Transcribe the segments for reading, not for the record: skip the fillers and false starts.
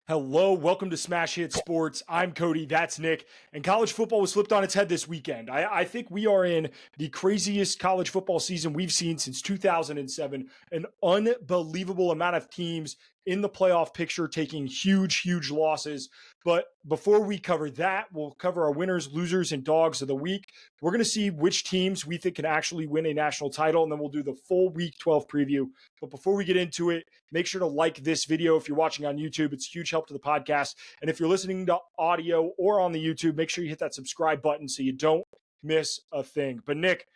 Hello, welcome to Smash Hit Sports. I'm Cody, that's Nick, and college football was flipped on its head this weekend. I think we are in the craziest college football season we've seen since 2007. An unbelievable amount of teams in the playoff picture taking huge losses. But before we cover that, we'll cover our winners, losers, and dogs of the week. We're going to see which teams we think can actually win a national title, and then we'll do the full Week 12 preview. But before we get into it, make sure to like this video if you're watching on YouTube. It's a huge help to the podcast. And if you're listening to audio or on the YouTube, make sure you hit that subscribe button so you don't miss a thing. But Nick,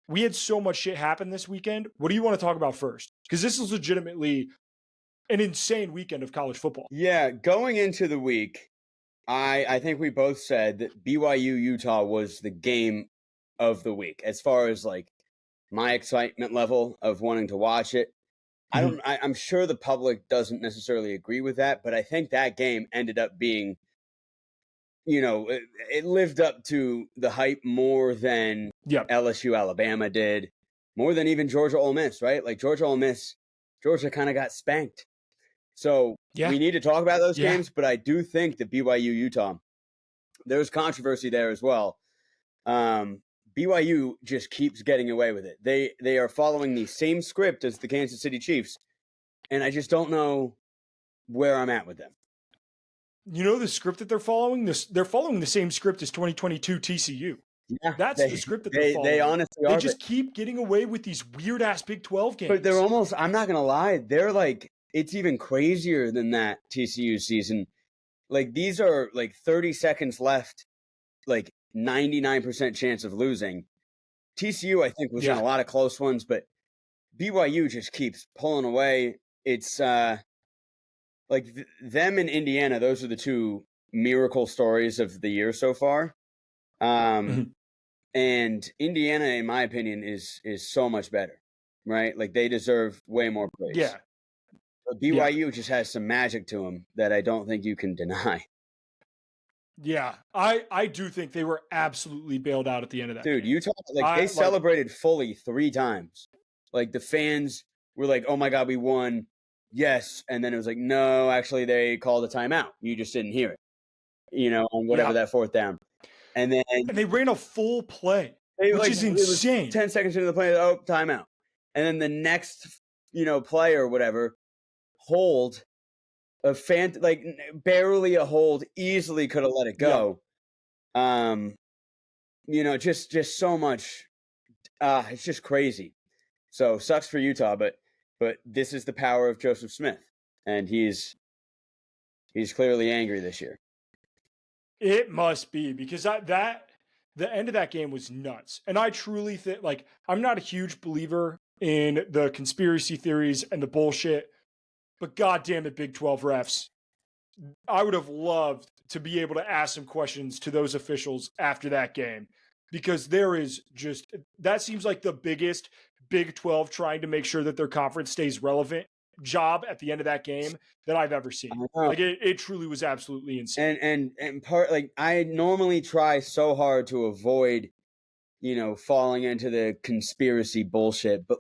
we had so much shit happen this weekend. What do you want to talk about first? Because this is legitimately an insane weekend of college football. Yeah, going into the week, I think we both said that BYU Utah was the game of the week as far as like my excitement level of wanting to watch it. I'm sure the public doesn't necessarily agree with that, but I think that game ended up being, it lived up to the hype more than LSU Alabama did, more than even Georgia Ole Miss, right? Like Georgia kind of got spanked. So we need to talk about those games, but I do think that BYU Utah, there's controversy there as well. BYU just keeps getting away with it. They are following the same script as the Kansas City Chiefs, and I just don't know where I'm at with them. You know the script that they're following? They're following the same script as 2022 TCU. Yeah, that's the script that they're following. They honestly are. They just keep getting away with these weird-ass Big 12 games. But they're almost, I'm not going to lie, they're like, it's even crazier than that TCU season. Like, these are like 30 seconds left, like 99% chance of losing. TCU, I think, was in a lot of close ones, but BYU just keeps pulling away. It's them and Indiana, those are the two miracle stories of the year so far. And Indiana, in my opinion, is so much better, right? Like, they deserve way more praise. Yeah. But BYU just has some magic to them that I don't think you can deny. Yeah, I do think they were absolutely bailed out at the end of that game. Utah, they celebrated fully 3 times. Like, the fans were like, oh my God, we won. Yes. And then it was like, no, actually they called a timeout. You just didn't hear it, on whatever that 4th down. And they ran a full play, which is insane. 10 seconds into the play, oh, timeout. And then the next, play or whatever, hold barely a hold, easily could have let it go. Just so much. It's just crazy. So sucks for Utah, but this is the power of Joseph Smith, and he's clearly angry this year. It must be, because the end of that game was nuts. And I truly think, I'm not a huge believer in the conspiracy theories and the bullshit, but goddamn it, Big 12 refs. I would have loved to be able to ask some questions to those officials after that game, because that seems like the biggest Big 12 trying to make sure that their conference stays relevant job at the end of that game that I've ever seen. Like, it truly was absolutely insane. And part, I normally try so hard to avoid, falling into the conspiracy bullshit, but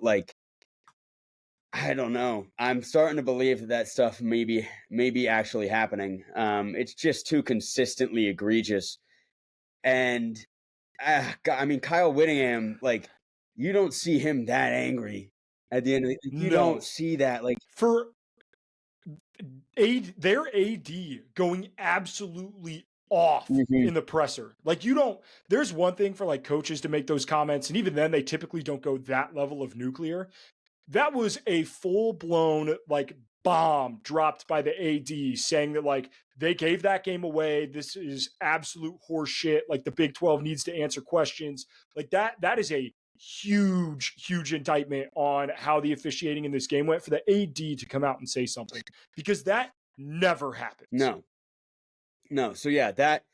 I don't know. I'm starting to believe that stuff may be actually happening. It's just too consistently egregious. And Kyle Whittingham, you don't see him that angry at the end of the You don't see that. For their AD going absolutely off in the presser. There's one thing for coaches to make those comments, and even then they typically don't go that level of nuclear. That was a full-blown bomb dropped by the AD, saying that they gave that game away. This is absolute horse shit. The Big 12 needs to answer questions. That is a huge indictment on how the officiating in this game went for the AD to come out and say something, because that never happens. No. So yeah, that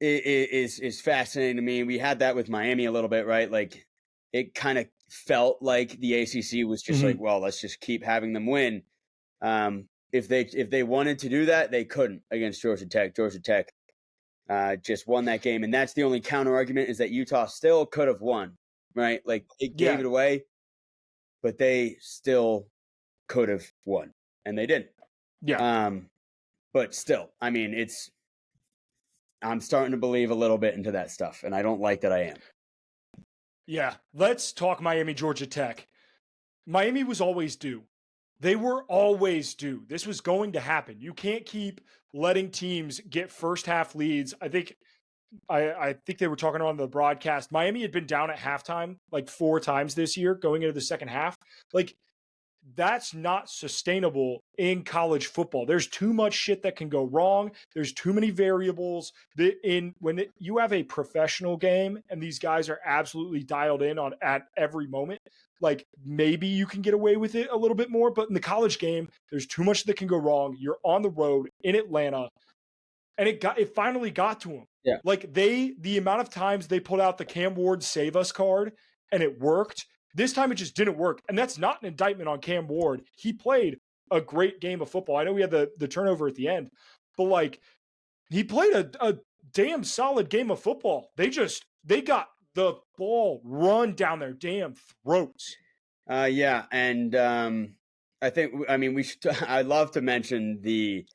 is fascinating to me. We had that with Miami a little bit, right? It kind of felt like the ACC was just well, let's just keep having them win. If they wanted to do that, they couldn't against Georgia Tech. Georgia Tech just won that game, and that's the only counter argument, is that Utah still could have won, right? It gave it away, but they still could have won, and they didn't. But still, I mean, I'm starting to believe a little bit into that stuff, and I don't like that I am. Yeah, let's talk Miami, Georgia Tech. Miami was always due. They were always due. This was going to happen. You can't keep letting teams get first half leads. I think they were talking on the broadcast. Miami had been down at halftime like 4 times this year going into the second half. Like, that's not sustainable in college football. There's too much shit that can go wrong. There's too many variables. You have a professional game and these guys are absolutely dialed in on at every moment, like maybe you can get away with it a little bit more. But in the college game, there's too much that can go wrong. You're on the road in Atlanta, and it finally got to them. Yeah. Like the amount of times they pulled out the Cam Ward save us card and it worked. This time it just didn't work. And that's not an indictment on Cam Ward. He played a great game of football. I know we had the turnover at the end, but like he played a damn solid game of football. They got the ball run down their damn throats. Yeah, and I mean, I'd love to mention the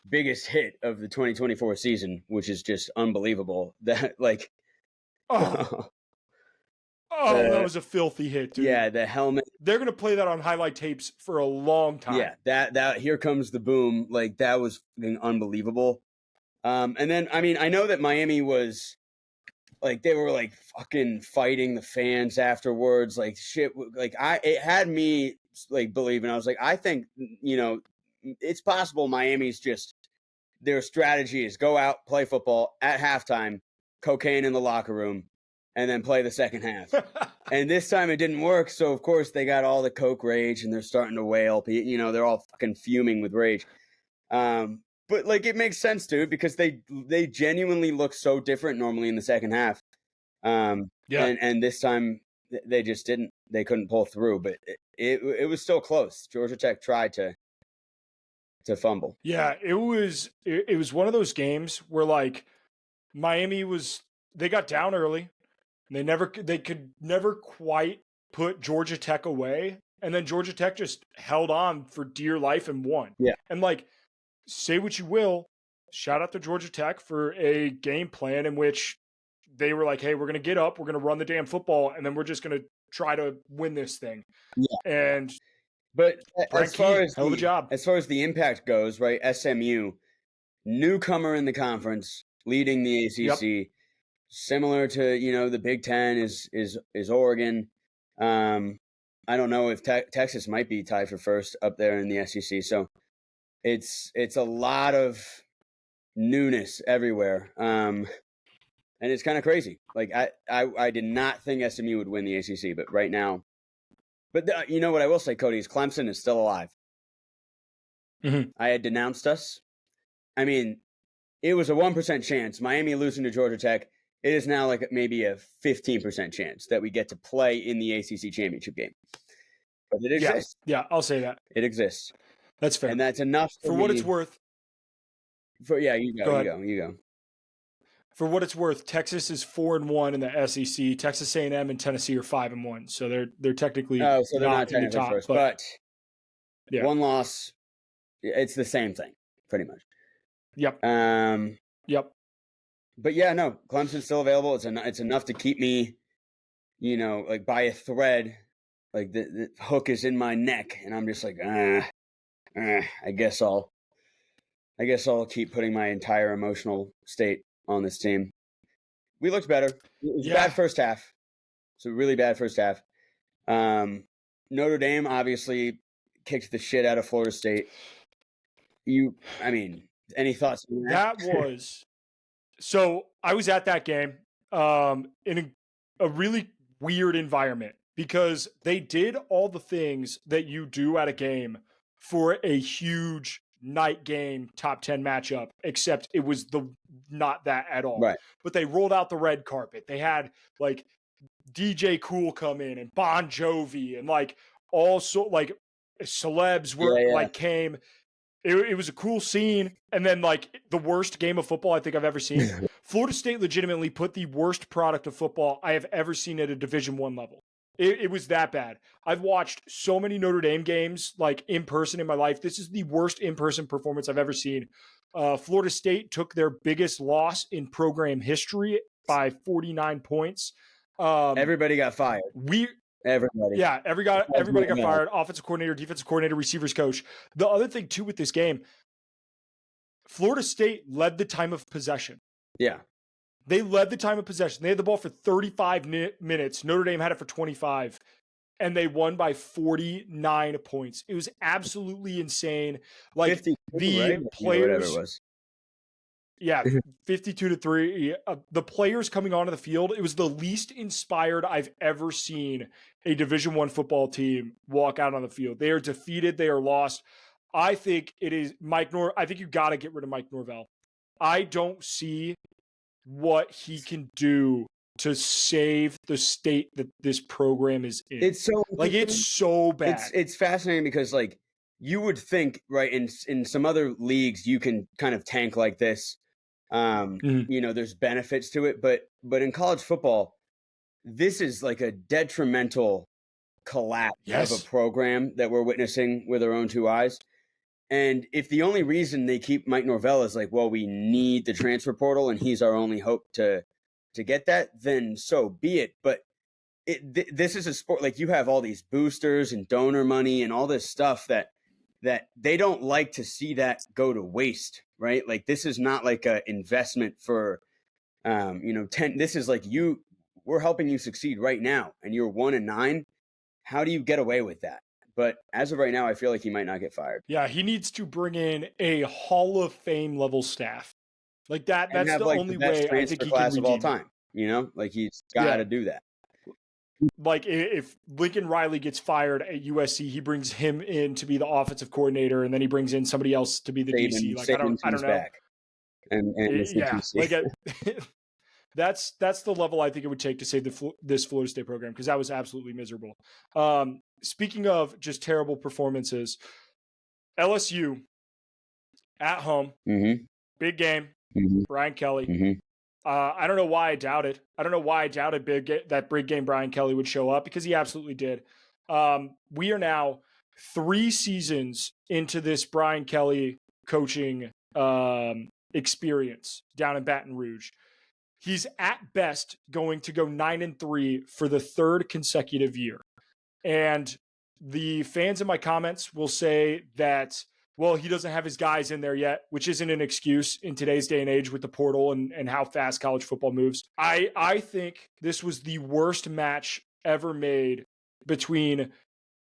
biggest hit of the 2024 season, which is just unbelievable. That like, that was a filthy hit, dude. Yeah, the helmet. They're gonna play that on highlight tapes for a long time. Yeah, that here comes the boom. Like that was unbelievable. And then I mean, I know that Miami was like they were like fucking fighting the fans afterwards, like shit. Like it had me like believing. I was like, I think it's possible Miami's just their strategy is go out, play football at halftime, cocaine in the locker room, and then play the second half. And this time it didn't work, so of course they got all the coke rage and they're starting to wail. They're all fucking fuming with rage. But like it makes sense, dude, because they genuinely look so different normally in the second half. And this time they just didn't. They couldn't pull through, but it was still close. Georgia Tech tried to fumble. Yeah, it was one of those games where like Miami they got down early. They could never quite put Georgia Tech away. And then Georgia Tech just held on for dear life and won. Yeah. And like, say what you will, shout out to Georgia Tech for a game plan in which they were like, hey, we're going to get up, we're going to run the damn football, and then we're just going to try to win this thing. Yeah. But as far as hell of a job. As far as the impact goes, right? SMU, newcomer in the conference, leading the ACC. Yep. Similar to the Big Ten is Oregon. I don't know if Texas might be tied for first up there in the SEC. So it's a lot of newness everywhere, and it's kind of crazy. Like I did not think SMU would win the ACC, but right now. But you know what I will say, Cody, is Clemson is still alive. Mm-hmm. I had denounced us. I mean, it was a 1% chance. Miami losing to Georgia Tech. It is now like maybe a 15% chance that we get to play in the ACC championship game. But it exists. Yeah, I'll say that. It exists. That's fair. And that's enough for what it's worth. You go. For what it's worth, Texas is 4-1 in the SEC. Texas A&M and Tennessee are 5-1, so they're technically so they're not in the top. First, but one loss, it's the same thing, pretty much. Yep. Yep. But yeah, no, Clemson's still available. It's enough to keep me, like by a thread. Like the hook is in my neck, and I'm just like, I guess I'll keep putting my entire emotional state on this team. We looked better. It was a bad first half. It's a really bad first half. Notre Dame obviously kicked the shit out of Florida State. Any thoughts on that? That was so. I was at that game in a really weird environment because they did all the things that you do at a game for a huge night game top 10 matchup, except it was not that at all. Right. But they rolled out the red carpet. They had like DJ Cool come in and Bon Jovi and like also like celebs were came. It was a cool scene. And then like the worst game of football I think I've ever seen. Florida State legitimately put the worst product of football I have ever seen at a Division I level. It was that bad. I've watched so many Notre Dame games like in person in my life. This is the worst in-person performance I've ever seen. Florida State took their biggest loss in program history by 49 points. Everybody got fired. Everybody. Yeah, everybody got fired. Offensive coordinator, defensive coordinator, receivers coach. The other thing too with this game, Florida State led the time of possession. Yeah. They led the time of possession. They had the ball for 35 minutes. Notre Dame had it for 25, and they won by 49 points. It was absolutely insane. Like 52, the right? players, whatever it was. Yeah, 52-3. The players coming onto the field, it was the least inspired I've ever seen a Division I football team walk out on the field. They are defeated. They are lost. I think it is I think you got to get rid of Mike Norvell. I don't see what he can do to save the state that this program is in. It's so bad. It's fascinating because like you would think, right, in some other leagues you can kind of tank like this. There's benefits to it, but in college football, this is like a detrimental collapse of a program that we're witnessing with our own two eyes. And if the only reason they keep Mike Norvell is like, well, we need the transfer portal and he's our only hope to get that, then so be it. But this is a sport, like you have all these boosters and donor money and all this stuff that they don't like to see that go to waste, right? Like this is not like an investment for, this is like we're helping you succeed right now and you're 1-9. How do you get away with that? But as of right now, I feel like he might not get fired. Yeah, he needs to bring in a Hall of Fame level staff. Like that. That's the only way I think he can redeem of all time. Like he's got to do that. Like if Lincoln Riley gets fired at USC, he brings him in to be the offensive coordinator, and then he brings in somebody else to be the DC. Like I don't know. Back. And that's the level I think it would take to save this Florida State program because that was absolutely miserable. Speaking of just terrible performances, LSU at home, big game, Brian Kelly. I don't know why I doubted. I don't know why I doubted that big game Brian Kelly would show up because he absolutely did. We are now 3 seasons into this Brian Kelly coaching experience down in Baton Rouge. He's at best going to go 9-3 for the 3rd consecutive year. And the fans in my comments will say that, well, he doesn't have his guys in there yet, which isn't an excuse in today's day and age with the portal and how fast college football moves. I think this was the worst match ever made between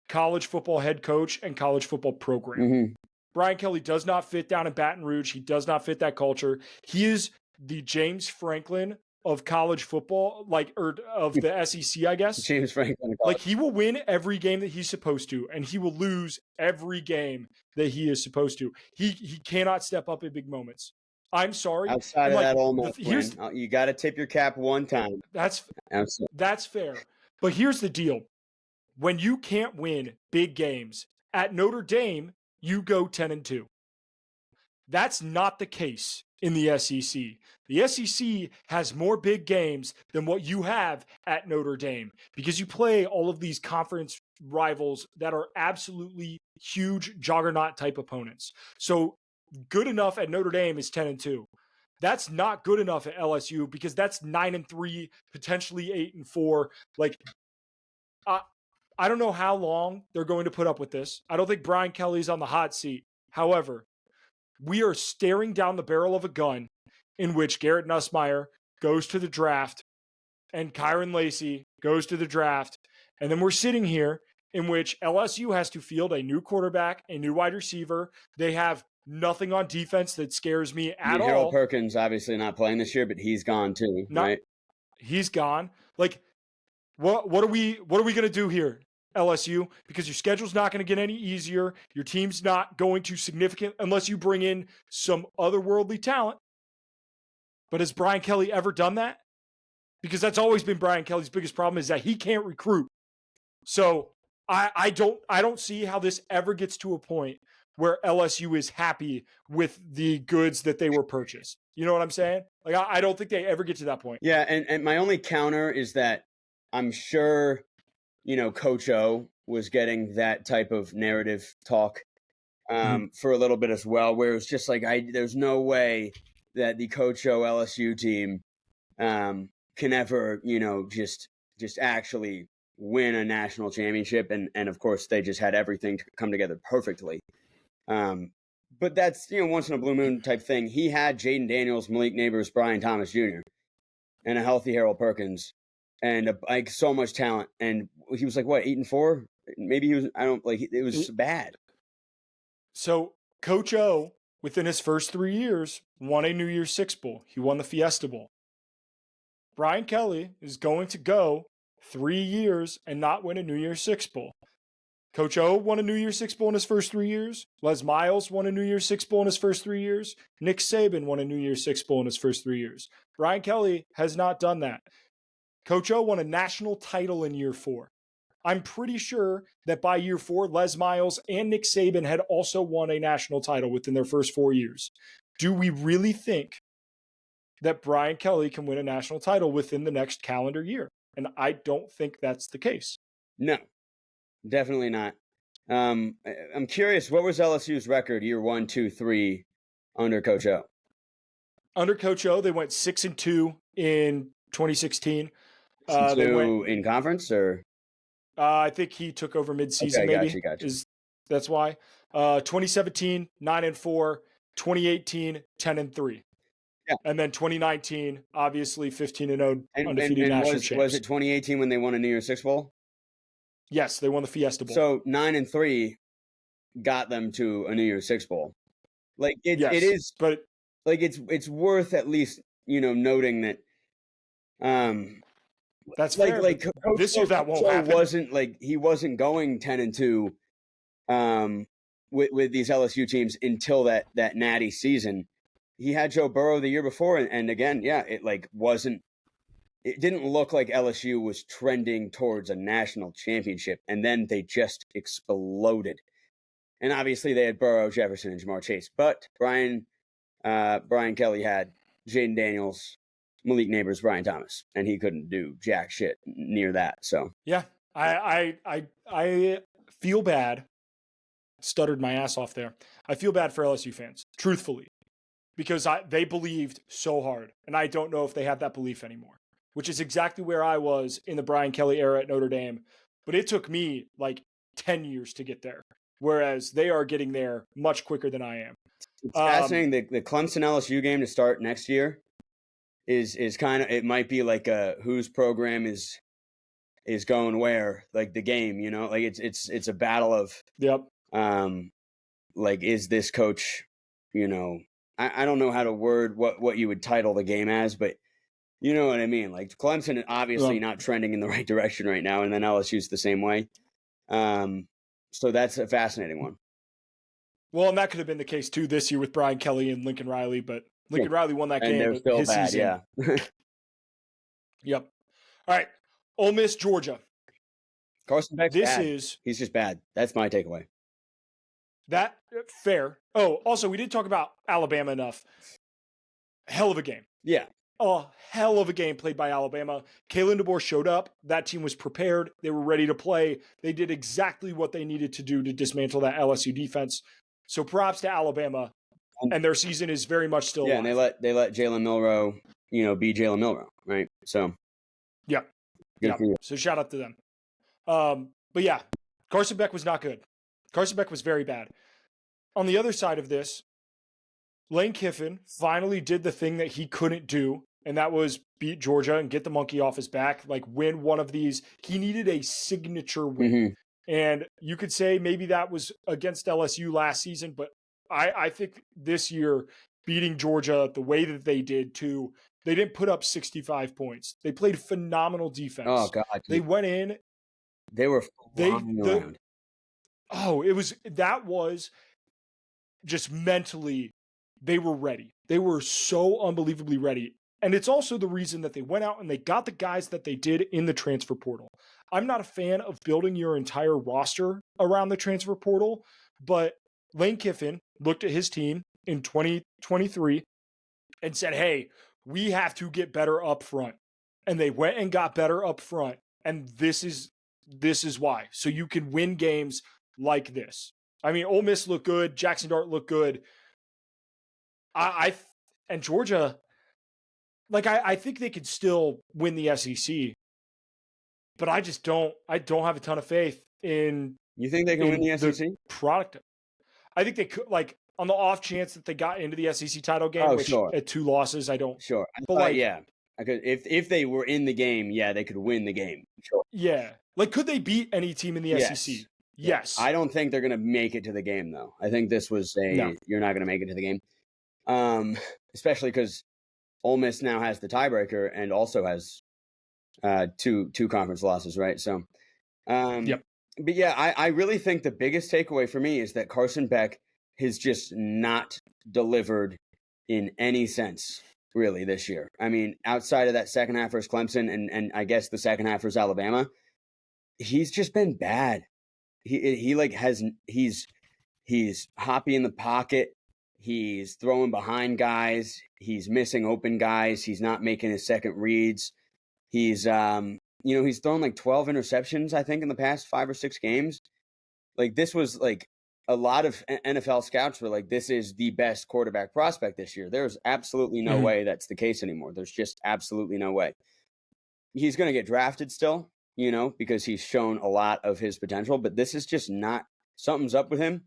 college football head coach and college football program. Brian Kelly does not fit down in Baton Rouge. He does not fit that culture. He is the James Franklin of college football, or of the SEC, I guess. James Franklin. Like he will win every game that he's supposed to, and he will lose every game that he is supposed to. He cannot step up in big moments. I'm sorry. Outside of that almost win, you got to tip your cap one time. That's fair. But here's the deal. When you can't win big games, at Notre Dame, you go 10-2. That's not the case in the SEC. The SEC has more big games than what you have at Notre Dame because you play all of these conference rivals that are absolutely huge juggernaut type opponents. So good enough at Notre Dame is 10-2. That's not good enough at LSU because that's 9-3, potentially 8-4. Like, I don't know how long they're going to put up with this. I don't think Brian Kelly's on the hot seat. However, we are staring down the barrel of a gun in which Garrett Nussmeier goes to the draft and Kyron Lacey goes to the draft. And then we're sitting here in which LSU has to field a new quarterback, a new wide receiver. They have nothing on defense that scares me at all. Harold Perkins obviously not playing this year, but he's gone too, right? He's gone. Like, what are we going to do here, LSU? Because your schedule's not going to get any easier. Your team's not going to significant unless you bring in some otherworldly talent. But has Brian Kelly ever done that? Because that's always been Brian Kelly's biggest problem is that he can't recruit. So I don't see how this ever gets to a point where LSU is happy with the goods that they were purchased. You know what I'm saying? Like I don't think they ever get to that point. Yeah, and my only counter is that I'm sure, Coach O was getting that type of narrative talk Mhm. for a little bit as well, where it was just like, there's no way that the Coach O LSU team can ever, just actually win a national championship. And of course, they just had everything to come together perfectly. But that's, once in a blue moon type thing. He had Jaden Daniels, Malik Neighbors, Brian Thomas Jr., and a healthy Harold Perkins, and like so much talent. And he was like, what, 8-4? Maybe he was. I don't like. It was bad. So Coach O, within his first 3 years, won a New Year's Six Bowl. He won the Fiesta Bowl. Brian Kelly is going to go 3 years and not win a New Year's Six Bowl. Coach O won a New Year's Six Bowl in his first 3 years. Les Miles won a New Year's Six Bowl in his first 3 years. Nick Saban won a New Year's Six Bowl in his first 3 years. Brian Kelly has not done that. Coach O won a national title in year 4. I'm pretty sure that by year 4, Les Miles and Nick Saban had also won a national title within their first 4 years. Do we really think that Brian Kelly can win a national title within the next calendar year? And I don't think that's the case. No, definitely not. I'm curious, what was LSU's record year 1, 2, 3 under Coach O? Under Coach O, they went 6-2 in 2016. They went in conference, or I think he took over midseason. okay, maybe gotcha. That's why. 2017, 9-4. 2018, 10-3. Yeah. And then 2019, obviously 15-0 undefeated and national was champs. it 2018 when they won a New Year's Six Bowl? Yes, they won the Fiesta Bowl. So 9-3 got them to a New Year's Six Bowl. Like it is, but like it's worth at least noting that. That's fair. Like this year that won't happen. He wasn't going 10-2 with these LSU teams until that natty season. He had Joe Burrow the year before, and again, yeah, it didn't look like LSU was trending towards a national championship, and then they just exploded. And obviously they had Burrow, Jefferson, and Jamar Chase, but Brian Kelly had Jaden Daniels, Malik Neighbors, Brian Thomas, and he couldn't do jack shit near that. So yeah, I feel bad. Stuttered my ass off there. I feel bad for LSU fans, truthfully, because they believed so hard, and I don't know if they have that belief anymore, which is exactly where I was in the Brian Kelly era at Notre Dame. But it took me like 10 years to get there, whereas they are getting there much quicker than I am. It's fascinating. The Clemson LSU game to start next year is kind of, it might be like whose program is going where, like the game, like it's a battle of like, is this coach, I don't know how to word what you would title the game as, but you know what I mean? Like Clemson obviously not trending in the right direction right now, and then LSU's the same way. So that's a fascinating one. Well, and that could have been the case too this year with Brian Kelly and Lincoln Riley, but Lincoln Riley won that game. They're still bad, season. Yeah. Yep. All right. Ole Miss, Georgia. Carson Beck's bad. He's just bad. That's my takeaway. That fair. Oh, also, we didn't talk about Alabama enough. Hell of a game. Yeah. A hell of a game played by Alabama. Kalen DeBoer showed up. That team was prepared. They were ready to play. They did exactly what they needed to do to dismantle that LSU defense. So props to Alabama. And their season is very much still alive. And they let Jalen Milroe, be Jalen Milroe, right? So yeah. So shout out to them. But yeah, Carson Beck was not good. Carson Beck was very bad. On the other side of this, Lane Kiffin finally did the thing that he couldn't do, and that was beat Georgia and get the monkey off his back, like win one of these. He needed a signature win. Mm-hmm. And you could say maybe that was against LSU last season, but I think this year, beating Georgia the way that they did too, they didn't put up 65 points. They played phenomenal defense. Oh, God. They went in. They were around. That was just mentally, they were ready. They were so unbelievably ready. And it's also the reason that they went out and they got the guys that they did in the transfer portal. I'm not a fan of building your entire roster around the transfer portal, but Lane Kiffin looked at his team in 2023 and said, hey, we have to get better up front. And they went and got better up front. And this is this is why. So you can win games like this. I mean, Ole Miss looked good. Jackson Dart looked good. And Georgia, like I think they could still win the SEC, but I don't have a ton of faith in. You think they can win the SEC? Product. I think they could, like, on the off chance that they got into the SEC title game, which sure. At 2 losses, I don't. Sure. But like, yeah. If they were in the game, yeah, they could win the game. Sure. Yeah. Like, could they beat any team in the SEC? Yes. I don't think they're going to make it to the game, though. I think this was you're not going to make it to the game. Especially because Ole Miss now has the tiebreaker and also has two conference losses, right? So, Yep. But yeah, I really think the biggest takeaway for me is that Carson Beck has just not delivered in any sense, really, this year. I mean, outside of that second half versus Clemson and I guess the second half versus Alabama, he's just been bad. He's hoppy in the pocket. He's throwing behind guys. He's missing open guys. He's not making his second reads. He's he's thrown like 12 interceptions, I think, in the past 5 or 6 games. Like, this was like a lot of NFL scouts were like, this is the best quarterback prospect this year. There's absolutely no way that's the case anymore. There's just absolutely no way. He's going to get drafted still, because he's shown a lot of his potential, but this is just not, something's up with him.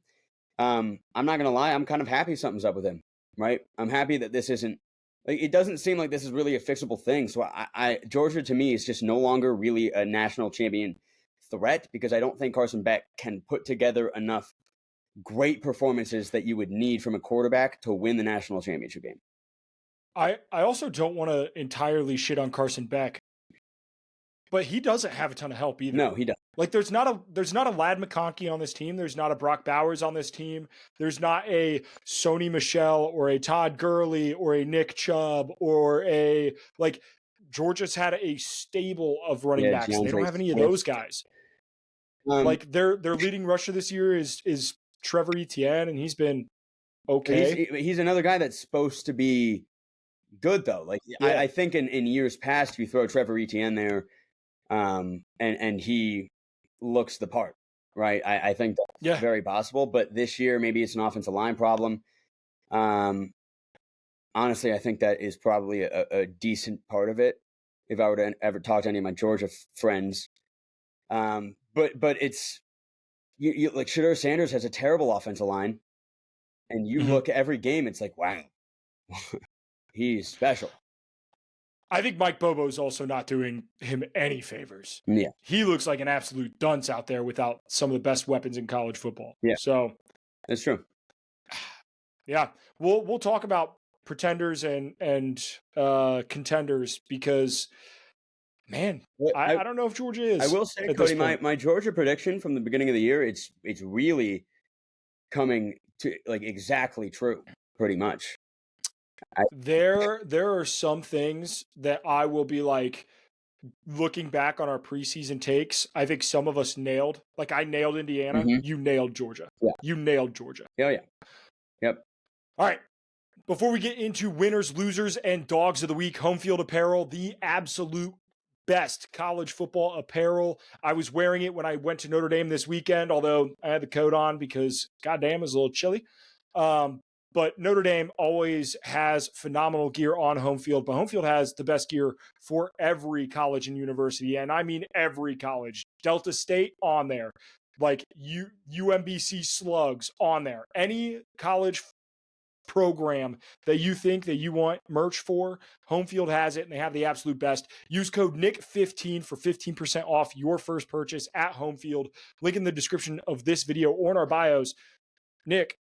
I'm not going to lie. I'm kind of happy something's up with him, right? I'm happy that this isn't, like, it doesn't seem like this is really a fixable thing. So Georgia to me is just no longer really a national champion threat, because I don't think Carson Beck can put together enough great performances that you would need from a quarterback to win the national championship game. I also don't want to entirely shit on Carson Beck, but he doesn't have a ton of help either. No, he doesn't. Like, there's not a Lad McConkey on this team. There's not a Brock Bowers on this team. There's not a Sony Michel or a Todd Gurley or a Nick Chubb or a, like, Georgia's had a stable of running backs. They don't have any of those guys. Like, their leading rusher this year is Trevor Etienne, and he's been okay. He's another guy that's supposed to be good, though. Like, I think in years past, you throw Trevor Etienne there, and he looks the part, right? I think that's very possible. But this year, maybe it's an offensive line problem. Honestly, I think that is probably a decent part of it, if I were to ever talk to any of my Georgia friends. But it's you like, Shedeur Sanders has a terrible offensive line, and you look at every game, it's like, wow, he's special. I think Mike Bobo's also not doing him any favors. Yeah. He looks like an absolute dunce out there without some of the best weapons in college football. Yeah. So that's true. Yeah. We'll talk about pretenders and contenders, because, man, I don't know if Georgia is. I will say, Cody, my Georgia prediction from the beginning of the year, it's really coming to, like, exactly true, pretty much. There are some things that I will be like, looking back on our preseason takes, I think some of us nailed. Like, I nailed Indiana. You nailed Georgia. Yeah. You nailed Georgia. Oh, yeah. Yep. All right. Before we get into winners, losers, and dogs of the week, Home Field Apparel, the absolute best college football apparel. I was wearing it when I went to Notre Dame this weekend, although I had the coat on because, goddamn, it was a little chilly. But Notre Dame always has phenomenal gear on Home Field, but Home Field has the best gear for every college and university, and I mean every college. Delta State on there, like UMBC Slugs on there. Any college program that you think that you want merch for, Home Field has it, and they have the absolute best. Use code NICK15 for 15% off your first purchase at Home Field. Link in the description of this video or in our bios. Nick,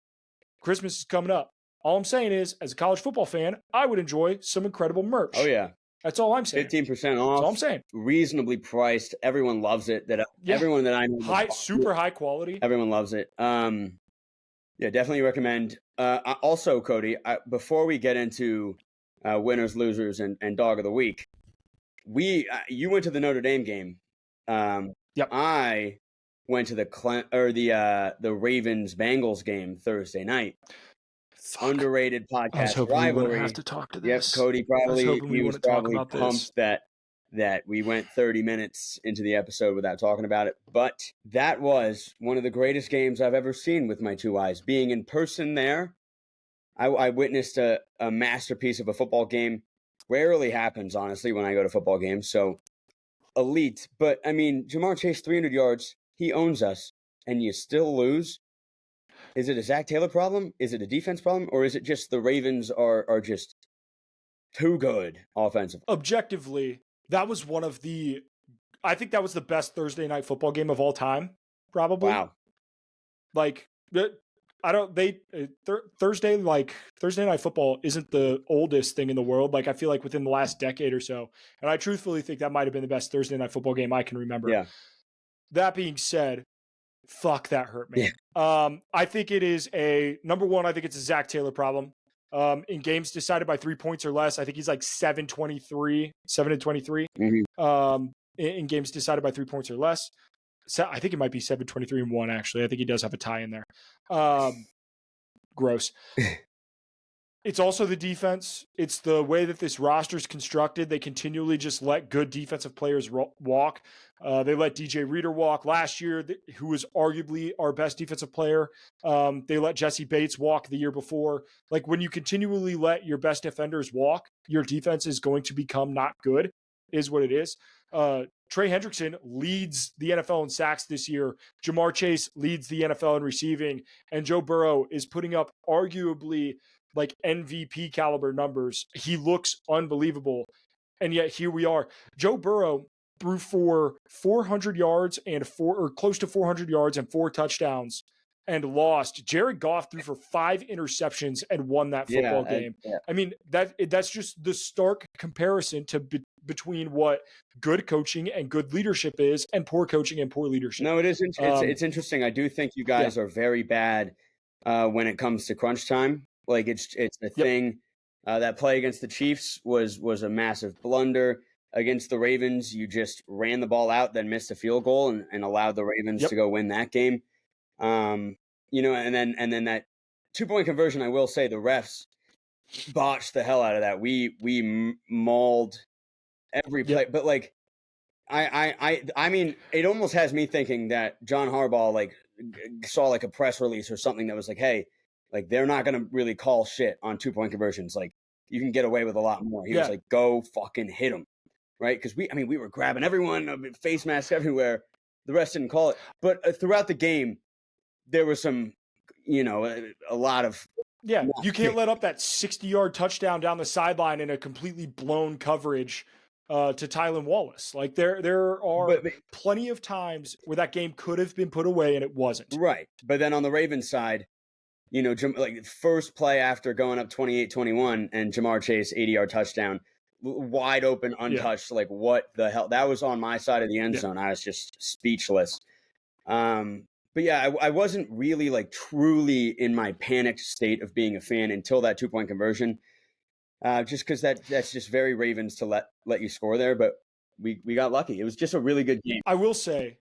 Christmas is coming up. All I'm saying is, as a college football fan, I would enjoy some incredible merch. Oh, yeah. That's all I'm saying. 15% off. That's all I'm saying. Reasonably priced. Everyone loves it. Everyone that I know. Super high quality. Everyone loves it. Yeah, definitely recommend. Also, Cody, before we get into winners, losers, and dog of the week, you went to the Notre Dame game. Yep. I went to the Ravens Bengals game Thursday night. Underrated podcast rivalry. We wouldn't have to talk to this. Yep, Cody was probably pumped that that we went 30 minutes into the episode without talking about it. But that was one of the greatest games I've ever seen with my two eyes. Being in person there, I witnessed a masterpiece of a football game. Rarely happens, honestly, when I go to football games. So elite. But I mean, Jamar Chase, 300 yards, he owns us, and you still lose. Is it a Zach Taylor problem? Is it a defense problem? Or is it just the Ravens are just too good offensively? Objectively, that was I think that was the best Thursday night football game of all time, probably. Wow. Like, Thursday night football isn't the oldest thing in the world. Like, I feel like within the last decade or so, and I truthfully think that might have been the best Thursday night football game I can remember. Yeah. That being said, fuck, that hurt me. Yeah. I think it is number one, I think it's a Zach Taylor problem. In games decided by 3 points or less, I think he's like 7-23. Mm-hmm. In games decided by 3 points or less. So I think it might be 7-23-1, actually. I think he does have a tie in there. Gross. It's also the defense. It's the way that this roster is constructed. They continually just let good defensive players walk. They let DJ Reader walk last year, who was arguably our best defensive player. They let Jesse Bates walk the year before. Like, when you continually let your best defenders walk, your defense is going to become not good, is what it is. Trey Hendrickson leads the NFL in sacks this year. Jamar Chase leads the NFL in receiving. And Joe Burrow is putting up arguably like MVP caliber numbers. He looks unbelievable. And yet here we are. Joe Burrow threw for 400 yards and close to 400 yards and 4 touchdowns and lost. Jared Goff threw for 5 interceptions and won that football game. I mean, that's just the stark comparison between what good coaching and good leadership is and poor coaching and poor leadership. No, it is. It's interesting. I do think you guys are very bad when it comes to crunch time. Like, it's a thing. That play against the Chiefs was a massive blunder. Against the Ravens, you just ran the ball out, then missed a field goal and allowed the Ravens to go win that game. And then that 2-point conversion, I will say the refs botched the hell out of that. We mauled every play, but like, I mean, it almost has me thinking that John Harbaugh like saw like a press release or something that was like, hey, like, they're not going to really call shit on 2-point conversions. Like, you can get away with a lot more. He was like, go fucking hit them. Right. Cause we were grabbing everyone, face masks everywhere. The rest didn't call it, but throughout the game, there was some, a lot of. Yeah. You can't let up that 60-yard touchdown down the sideline in a completely blown coverage to Tylan Wallace. Like, there are plenty of times where that game could have been put away and it wasn't. Right. But then on the Ravens side, like, first play after going up 28-21 and Jamar Chase 80-yard touchdown, wide open, untouched. Like, what the hell? That was on my side of the end zone. I was just speechless. But yeah, I wasn't really like truly in my panicked state of being a fan until that 2-point conversion. Just because that's just very Ravens to let you score there. But we got lucky. It was just a really good game. I will say,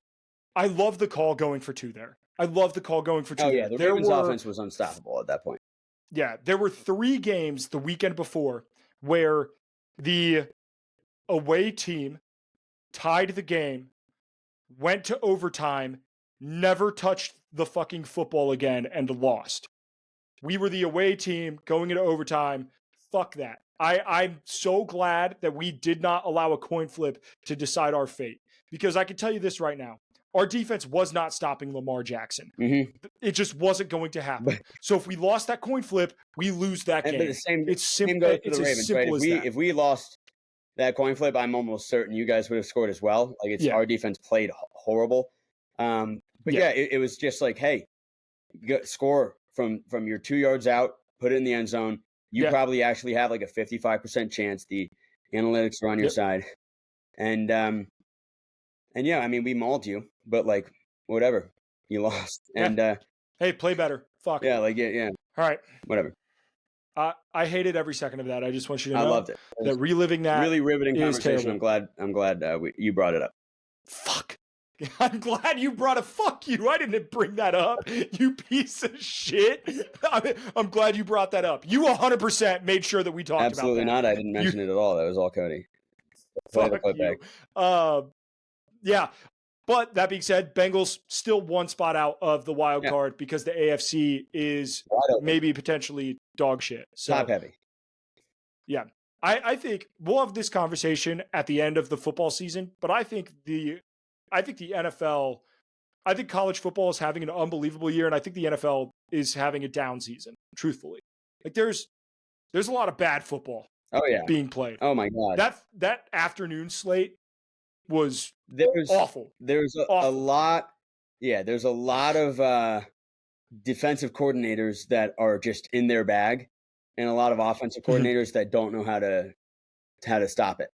I love the call going for 2 there. I love the call going for 2. Oh yeah, the Ravens offense was unstoppable at that point. Yeah, there were 3 games the weekend before where the away team tied the game, went to overtime, never touched the fucking football again, and lost. We were the away team going into overtime. Fuck that. I'm so glad that we did not allow a coin flip to decide our fate. Because I can tell you this right now. Our defense was not stopping Lamar Jackson. Mm-hmm. It just wasn't going to happen. So if we lost that coin flip, we lose that game. But the same goes for the Ravens, right? If we lost that coin flip, I'm almost certain you guys would have scored as well. Like, our defense played horrible. But it was just like, hey, score from your 2 yards out, put it in the end zone. You probably actually have like a 55% chance. The analytics are on your side. And yeah, I mean, we mauled you, but like, whatever, you lost. And hey, play better. Fuck. Yeah, like yeah. All right, whatever. I hated every second of that. I just want you to know. I loved it. That reliving that really riveting conversation. Terrible. I'm glad you brought it up. Fuck. I'm glad you brought a fuck you. I didn't bring that up, you piece of shit. I'm glad you brought that up. You 100% made sure that we talked about that. Absolutely not. I didn't mention it at all. That was all Cody. Play the Fuck clip back. you. Yeah. But that being said, Bengals still one spot out of the wild Yeah. card because the AFC is Wide open. maybe potentially dog shit. Top So heavy. yeah, I think we'll have this conversation at the end of the football season. But I think the NFL, I think college football is having an unbelievable year, and I think the NFL is having a down season. Truthfully, like there's a lot of bad football Oh yeah. being played. Oh my God. That afternoon slate was There's awful. There's a Awful. lot. Yeah, there's a lot of defensive coordinators that are just in their bag, and a lot of offensive coordinators that don't know how to stop it.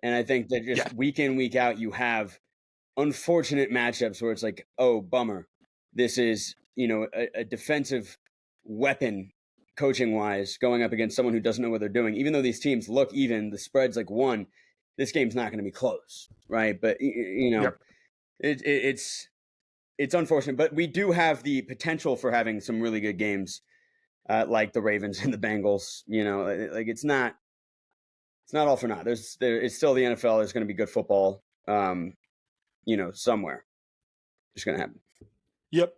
And I think that just week in, week out, you have unfortunate matchups where it's like, oh, bummer. This is, a defensive weapon coaching wise going up against someone who doesn't know what they're doing. Even though these teams look even, the spread's like 1, this game's not going to be close, right? But, it's unfortunate. But we do have the potential for having some really good games like the Ravens and the Bengals. Like it's not all for naught. It's still the NFL. There's going to be good football. Somewhere. It's going to happen. Yep.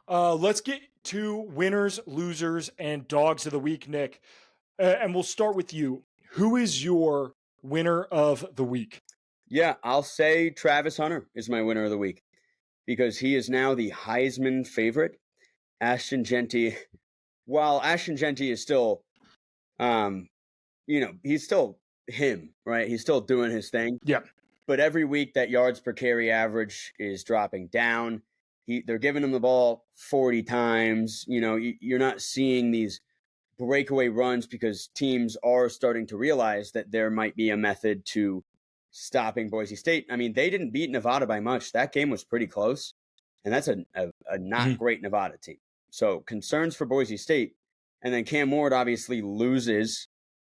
Let's get to winners, losers, and dogs of the week, Nick. And we'll start with you. Who is your winner of the week? Yeah, I'll say Travis Hunter is my winner of the week because he is now the Heisman favorite. Ashton Genty, while Ashton Genty is still, he's still him, right? He's still doing his thing. Yeah. But every week that yards per carry average is dropping down. They're giving him the ball 40 times. You're not seeing these breakaway runs because teams are starting to realize that there might be a method to stopping Boise State. I mean, they didn't beat Nevada by much. That game was pretty close, and that's a not great Nevada team. So concerns for Boise State. And then Cam Ward obviously loses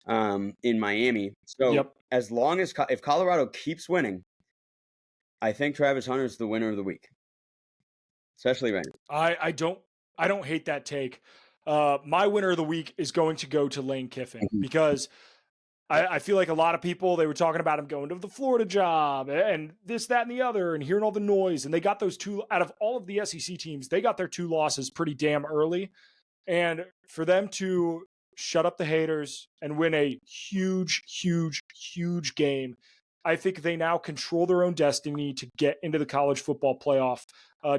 in Miami. So as long as if Colorado keeps winning, I think Travis Hunter is the winner of the week, especially right now. I don't hate that take. My winner of the week is going to go to Lane Kiffin because I feel like a lot of people, they were talking about him going to the Florida job and this, that, and the other and hearing all the noise. And they got those two out of all of the SEC teams. They got their 2 losses pretty damn early. And for them to shut up the haters and win a huge, huge, huge game, I think they now control their own destiny to get into the college football playoff.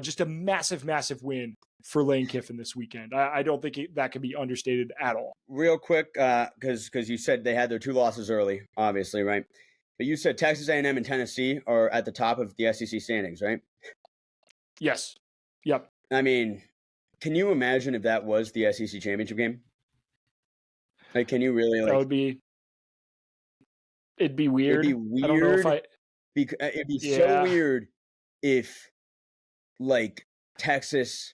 Just a massive, massive win for Lane Kiffin this weekend. I don't think that can be understated at all. Real quick, because you said they had their 2 losses early, obviously, right? But you said Texas A&M and Tennessee are at the top of the SEC standings, right? Yes. Yep. I mean, can you imagine if that was the SEC championship game? Like, can you really like? That would be. It'd be weird. It'd be weird. I don't know if it'd be so weird if, like, Texas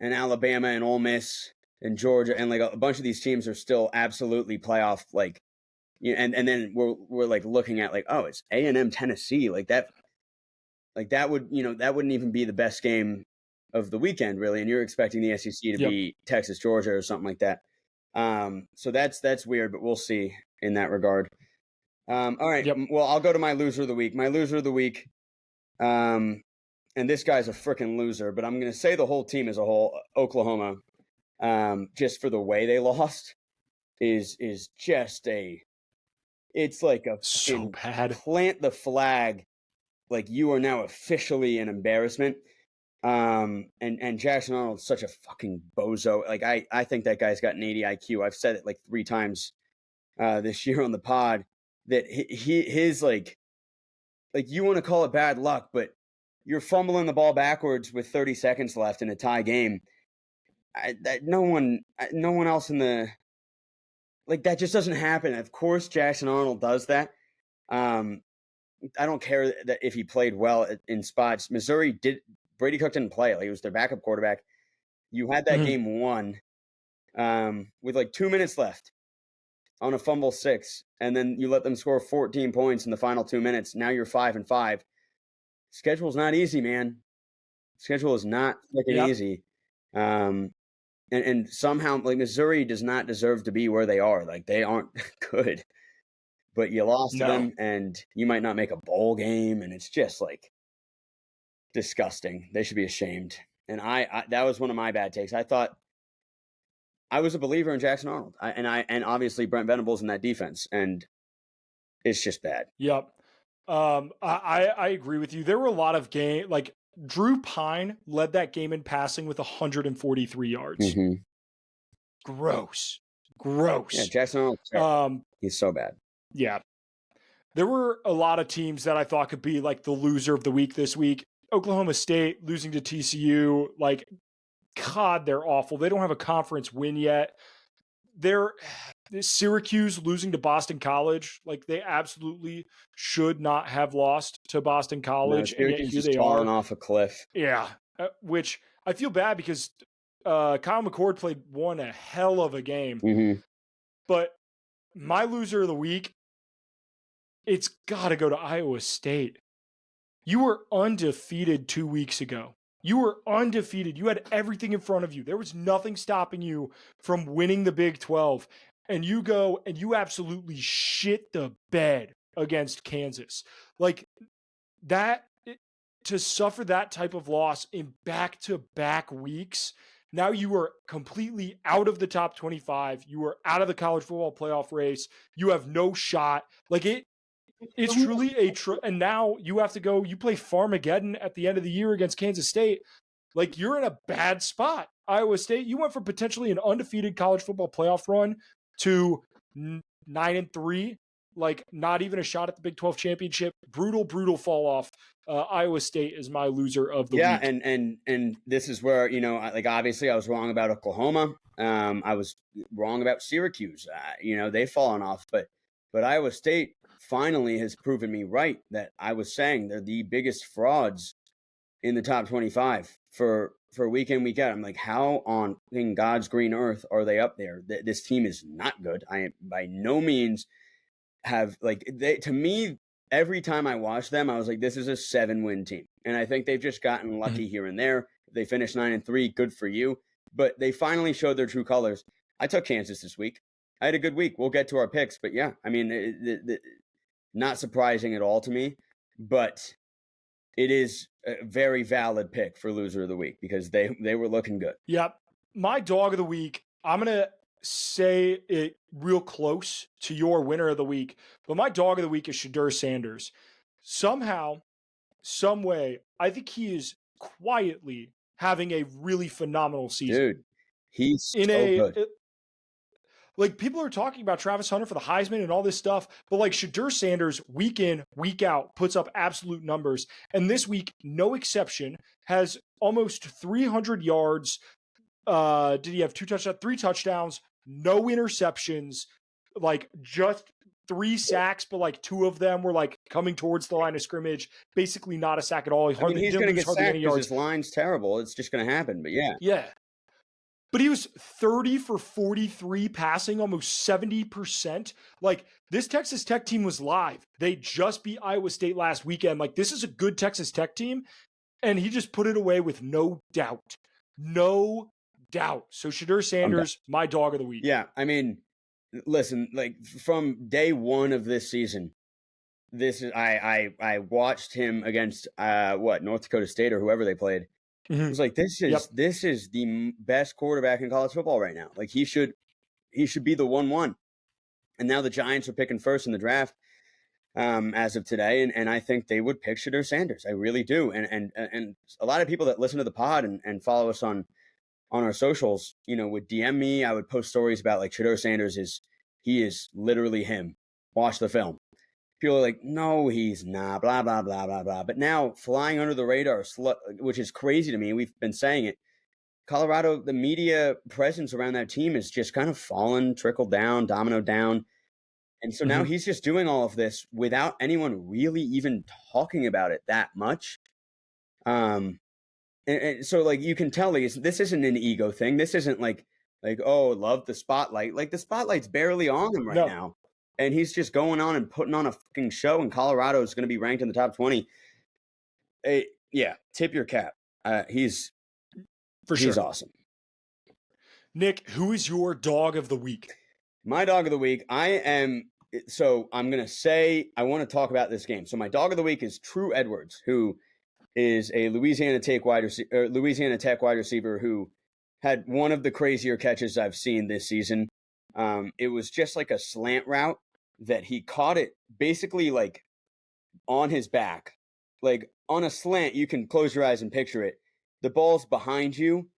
and Alabama and Ole Miss and Georgia and like a bunch of these teams are still absolutely playoff, like, and then we're like looking at like, oh, it's A&M Tennessee, like that would that wouldn't even be the best game of the weekend really, and you're expecting the SEC to be Texas Georgia or something like that. So that's weird, but we'll see in that regard. All right. Well, I'll go to my loser of the week. My loser of the week, and this guy's a freaking loser, but I'm going to say the whole team as a whole, Oklahoma, just for the way they lost, is just it's like a so bad. Plant the flag, like you are now officially an embarrassment. And Jackson Arnold's such a fucking bozo. Like I think that guy's got an 80 IQ. I've said it like 3 times this year on the pod that his like you want to call it bad luck, but you're fumbling the ball backwards with 30 seconds left in a tie game. No one else in the that just doesn't happen. Of course, Jackson Arnold does that. I don't care that if he played well in spots. Missouri Brady Cook didn't play. Like, it was their backup quarterback. You had that game won with like 2 minutes left on a fumble 6, and then you let them score 14 points in the final 2 minutes. Now you're 5-5. Schedule's not easy, man. Schedule is not freaking easy. And somehow, like, Missouri does not deserve to be where they are. Like, they aren't good. but you lost to No. them, and you might not make a bowl game, and it's just like disgusting. They should be ashamed. And I that was one of my bad takes. I thought I was a believer in Jackson Arnold, and obviously Brent Venables in that defense, and it's just bad. Yep. I agree with you. There were a lot of like Drew Pine led that game in passing with 143 yards. Mm-hmm. Gross. Yeah, Jackson Arnold. He's so bad. Yeah. There were a lot of teams that I thought could be like the loser of the week this week. Oklahoma State losing to TCU, like, God, they're awful. They don't have a conference win yet. Syracuse losing to Boston College, like they absolutely should not have lost to Boston College, and yet here they falling are off a cliff. Yeah, which I feel bad because Kyle McCord played one a hell of a game, Mm-hmm. but my loser of the week, it's got to go to Iowa State. You were undefeated 2 weeks ago. You were undefeated. You had everything in front of you. There was nothing stopping you from winning the Big 12. And you go and you absolutely shit the bed against Kansas. Like that, to suffer that type of loss in back-to-back weeks, now you are completely out of the top 25. You are out of the college football playoff race. You have no shot. Like it's truly and now you have to go, you play Farmageddon at the end of the year against Kansas State. Like you're in a bad spot. Iowa State, you went from potentially an undefeated college football playoff run to 9-3, like not even a shot at the Big 12 championship. Brutal fall off. Iowa State is my loser of the week. Yeah, and this is where, like obviously I was wrong about Oklahoma. I was wrong about Syracuse. They've fallen off, but Iowa State finally has proven me right that I was saying they're the biggest frauds in the top 25 for week in, week out. I'm like, how on in God's green earth are they up there? This team is not good. I am by no means have to me, every time I watch them, I was like, this is a 7-win team. And I think they've just gotten lucky here and there. They finished 9-3, good for you. But they finally showed their true colors. I took Kansas this week. I had a good week. We'll get to our picks. But yeah, I mean, not surprising at all to me. But it is a very valid pick for loser of the week because they were looking good. Yep. My dog of the week, I'm going to say it real close to your winner of the week, but my dog of the week is Shedeur Sanders. Somehow, some way, I think he is quietly having a really phenomenal season. Dude, he's so good. Like people are talking about Travis Hunter for the Heisman and all this stuff, but like Shedeur Sanders, week in, week out, puts up absolute numbers. And this week, no exception, has almost 300 yards. Did he have 3 touchdowns, no interceptions, like just 3 sacks, but like 2 of them were like coming towards the line of scrimmage. Basically not a sack at all. He's going to get sacked because his line's terrible. It's just going to happen, but yeah. Yeah. But he was 30 for 43 passing, almost 70%. Like this Texas Tech team was live. They just beat Iowa State last weekend. Like this is a good Texas Tech team. And he just put it away with no doubt. No doubt. So Shedeur Sanders, my dog of the week. Yeah. I mean, listen, like from day one of this season, I watched him against North Dakota State or whoever they played. Mm-hmm. It was like this is the best quarterback in college football right now. Like he should be the 1-1. And now the Giants are picking first in the draft as of today, and I think they would pick Shedeur Sanders. I really do. And a lot of people that listen to the pod and follow us on our socials, would DM me. I would post stories about like Shedeur Sanders is literally him. Watch the film. People are like, no, he's not, blah, blah, blah, blah, blah. But now flying under the radar, which is crazy to me. We've been saying it. Colorado, the media presence around that team is just kind of fallen, trickled down, domino down. And so now he's just doing all of this without anyone really even talking about it that much. And so like you can tell this isn't an ego thing. This isn't like, oh, love the spotlight. Like the spotlight's barely on him right now. And he's just going on and putting on a fucking show, and Colorado is going to be ranked in the top 20. Yeah, tip your cap. He's awesome. Nick, who is your dog of the week? My dog of the week, I am So I'm going to say I want to talk about this game. So my dog of the week is True Edwards, who is a Louisiana Tech wide receiver who had one of the crazier catches I've seen this season. It was just like a slant route that he caught it basically like on his back. Like on a slant, you can close your eyes and picture it. The ball's behind you,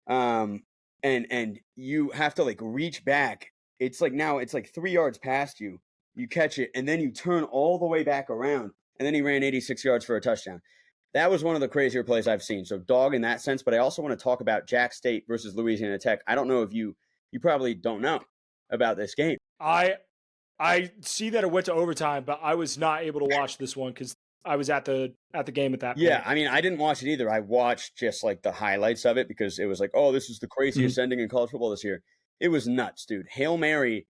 and you have to like reach back. It's like 3 yards past you. You catch it, and then you turn all the way back around, and then he ran 86 yards for a touchdown. That was one of the crazier plays I've seen. So dog in that sense, but I also want to talk about Jack State versus Louisiana Tech. I don't know if you probably don't know about this game. I see that it went to overtime, but I was not able to watch this one because I was at the game at that point. Yeah, I mean, I didn't watch it either. I watched just like the highlights of it because it was like, oh, this is the craziest ending in college football this year. It was nuts, dude. Hail Mary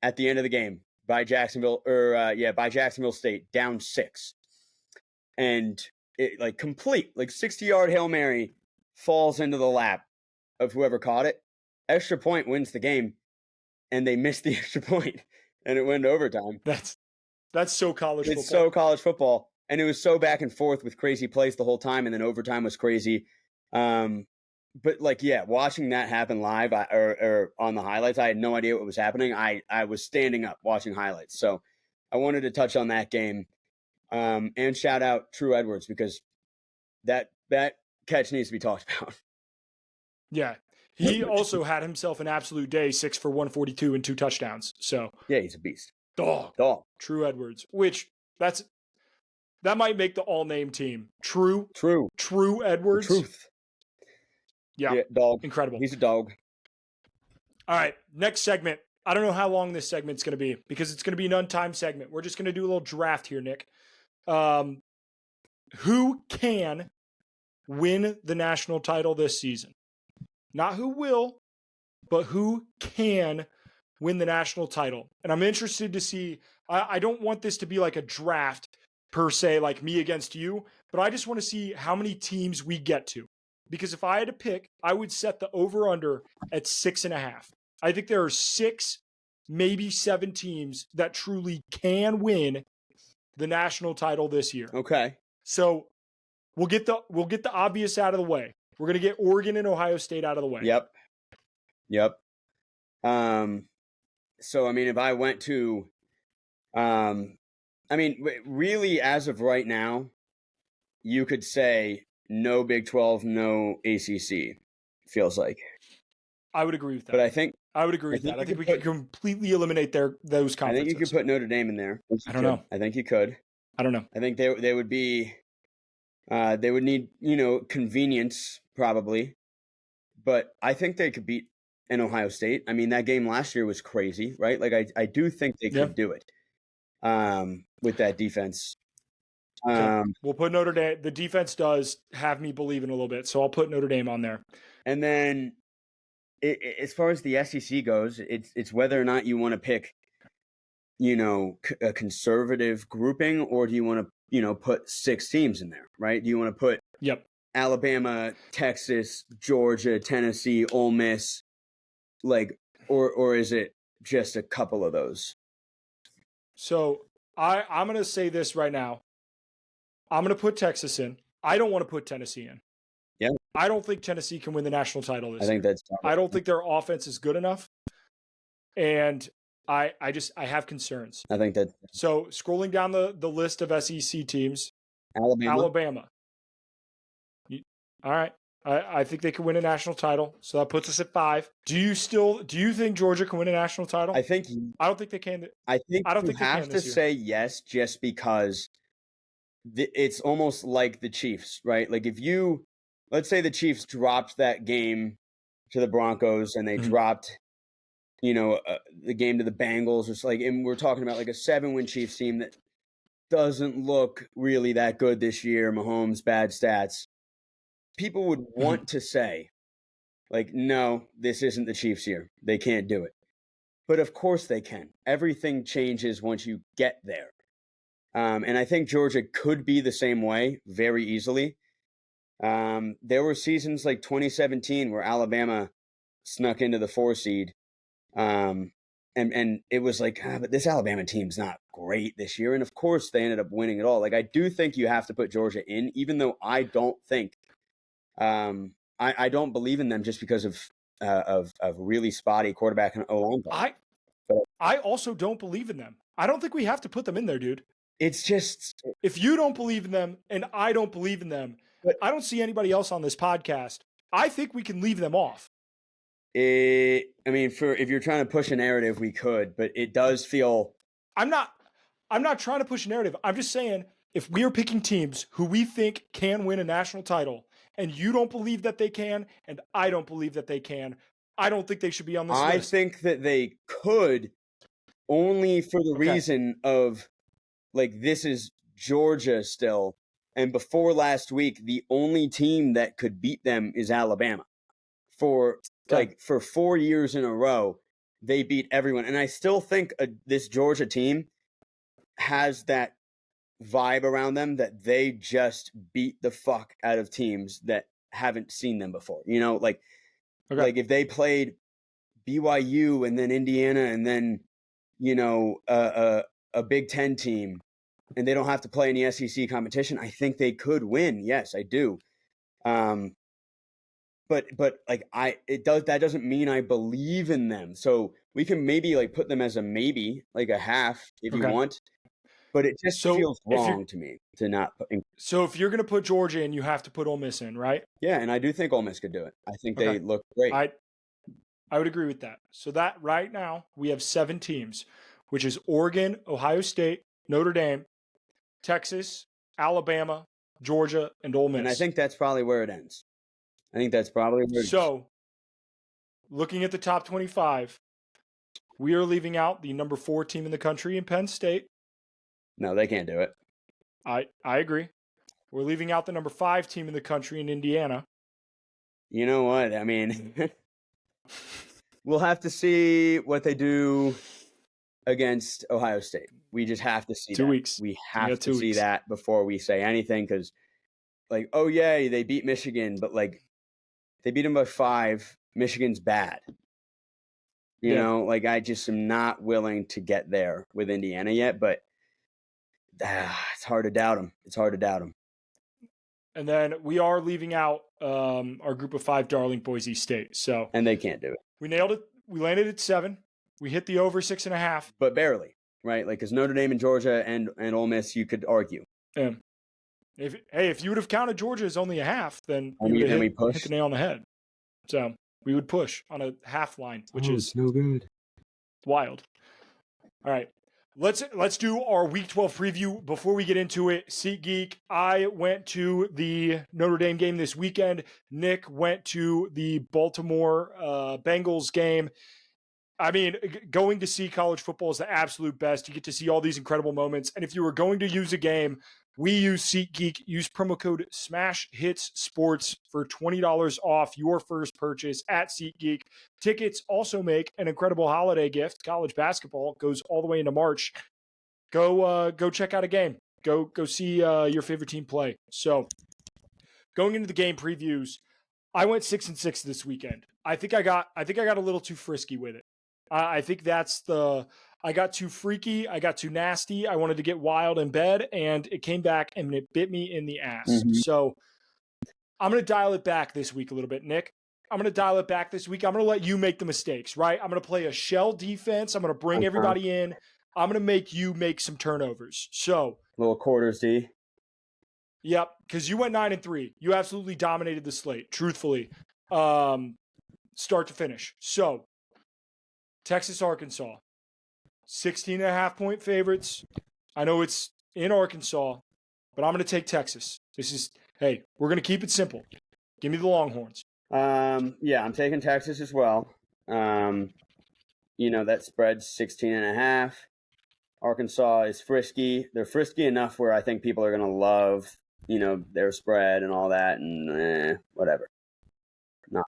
at the end of the game by Jacksonville State, down 6. And it like complete, like 60-yard Hail Mary falls into the lap of whoever caught it. Extra point wins the game, and they missed the extra point, and it went to overtime. That's so college football. It's so college football, and it was so back and forth with crazy plays the whole time, and then overtime was crazy. But like, yeah, watching that happen live or on the highlights, I had no idea what was happening. I was standing up watching highlights, so I wanted to touch on that game. And shout out True Edwards because that catch needs to be talked about. Yeah. He also had himself an absolute day, 6 for 142 and 2 touchdowns. So yeah, he's a beast. Dog. True Edwards, which that might make the all-name team. True Edwards. The truth. Yeah, dog. Incredible. He's a dog. All right, next segment. I don't know how long this segment's going to be because it's going to be an untimed segment. We're just going to do a little draft here, Nick. Who can win the national title this season? Not who will, but who can win the national title. And I'm interested to see, I don't want this to be like a draft per se, like me against you, but I just want to see how many teams we get to. Because if I had to pick, I would set the over-under at 6.5. I think there are 6, maybe 7 teams that truly can win the national title this year. Okay. So we'll get the obvious out of the way. We're going to get Oregon and Ohio State out of the way. Yep. So, I mean, if I went to, really, as of right now, you could say no Big 12, no ACC, feels like. I would agree with that. But I would agree with that. I think we could completely eliminate those conferences. I think you could put Notre Dame in there. I don't know. I think you could. I don't know. I think they would be, they would need, convenience probably. But I think they could beat an Ohio State. I mean, that game last year was crazy, right? Like, I do think they could do it with that defense. We'll put Notre Dame. The defense does have me believing a little bit, so I'll put Notre Dame on there. And then as far as the SEC goes, it's whether or not you want to pick, a conservative grouping, or do you want to, put 6 teams in there, right? Do you want to put Alabama, Texas, Georgia, Tennessee, Ole Miss, like, or is it just a couple of those? So I'm going to say this right now. I'm going to put Texas in. I don't want to put Tennessee in. Yeah. I don't think Tennessee can win the national title this year. I don't think their offense is good enough. And I have concerns. I think that. So scrolling down the list of SEC teams, Alabama. All right. I think they can win a national title. So that puts us at 5. Do you think Georgia can win a national title? I don't think they can. I don't think you have to say yes just because it's almost like the Chiefs, right? Like let's say the Chiefs dropped that game to the Broncos and they dropped, the game to the Bengals, or like, and we're talking about like a 7-win Chiefs team that doesn't look really that good this year. Mahomes, bad stats. People would want to say, like, no, this isn't the Chiefs' year. They can't do it. But of course they can. Everything changes once you get there. And I think Georgia could be the same way very easily. There were seasons like 2017 where Alabama snuck into the 4 seed. and it was like, but this Alabama team's not great this year. And of course they ended up winning it all. Like, I do think you have to put Georgia in, even though I don't think, I don't believe in them just because of really spotty quarterback and O-line play. I also don't believe in them. I don't think we have to put them in there, dude. It's just, if you don't believe in them and I don't believe in them, I don't see anybody else on this podcast. I think we can leave them off. I mean, if you're trying to push a narrative, we could, but it does feel. I'm not trying to push a narrative. I'm just saying, if we are picking teams who we think can win a national title, and you don't believe that they can, and I don't believe that they can, I don't think they should be on this list. I think that they could, only for the reason of, like, this is Georgia still, and before last week, the only team that could beat them is Alabama. For 4 years in a row, they beat everyone. And I still think this Georgia team has that vibe around them that they just beat the fuck out of teams that haven't seen them before. You know, like if they played BYU and then Indiana and then, you know, a Big Ten team, and they don't have to play any SEC competition, I think they could win. Yes, I do. But like that doesn't mean I believe in them. So we can maybe like put them as a maybe, like a half if you want. But it just feels wrong to me to not put. So if you're going to put Georgia in, you have to put Ole Miss in, right? Yeah, and I do think Ole Miss could do it. I think they look great. I would agree with that. So that right now we have 7 teams, which is Oregon, Ohio State, Notre Dame, Texas, Alabama, Georgia, and Ole Miss. And I think that's probably where it ends. I think that's probably where it So, looking at the top 25, we are leaving out the number 4 team in the country in Penn State. No, they can't do it. I agree. We're leaving out the number 5 team in the country in Indiana. You know what? I mean, we'll have to see what they do against Ohio State. We just have to see 2 weeks. We have to see that before we say anything, because, like, oh, yay, they beat Michigan, but, like, they beat them by 5. Michigan's bad. You know, like, I just am not willing to get there with Indiana yet, but it's hard to doubt them. It's hard to doubt them. And then we are leaving out our group of 5 darling Boise State. So, and they can't do it. We nailed it. We landed at 7. We hit the over 6.5. But barely, right? Like, because Notre Dame and Georgia and Ole Miss, you could argue. If you would have counted Georgia as only a half, then we would have hit the nail on the head. So we would push on a half line, which is no good. Wild. All right. Let's do our Week 12 preview. Before we get into it, SeatGeek, I went to the Notre Dame game this weekend. Nick went to the Baltimore Bengals game. I mean, going to see college football is the absolute best. You get to see all these incredible moments. And if you were going to use a game, we use SeatGeek. Use promo code SmashHitsSports for $20 off your first purchase at SeatGeek. Tickets also make an incredible holiday gift. College basketball goes all the way into March. Go check out a game. Go see your favorite team play. So, going into the game previews, I went 6-6 this weekend. I think I got a little too frisky with it. I think I got too freaky. I got too nasty. I wanted to get wild in bed, and it came back and it bit me in the ass. Mm-hmm. So I'm going to dial it back this week a little bit, Nick. I'm going to dial it back this week. I'm going to let you make the mistakes, right? I'm going to play a shell defense. I'm going to bring everybody in. I'm going to make you make some turnovers. So little quarters, D. Yep, because you went 9-3. You absolutely dominated the slate, truthfully, start to finish. So Texas, Arkansas, 16.5-point favorites. I know it's in Arkansas, but I'm going to take Texas. We're going to keep it simple. Give me the Longhorns. Yeah, I'm taking Texas as well. That spread's 16.5. Arkansas is frisky. They're frisky enough where I think people are going to love, their spread and all that, and whatever.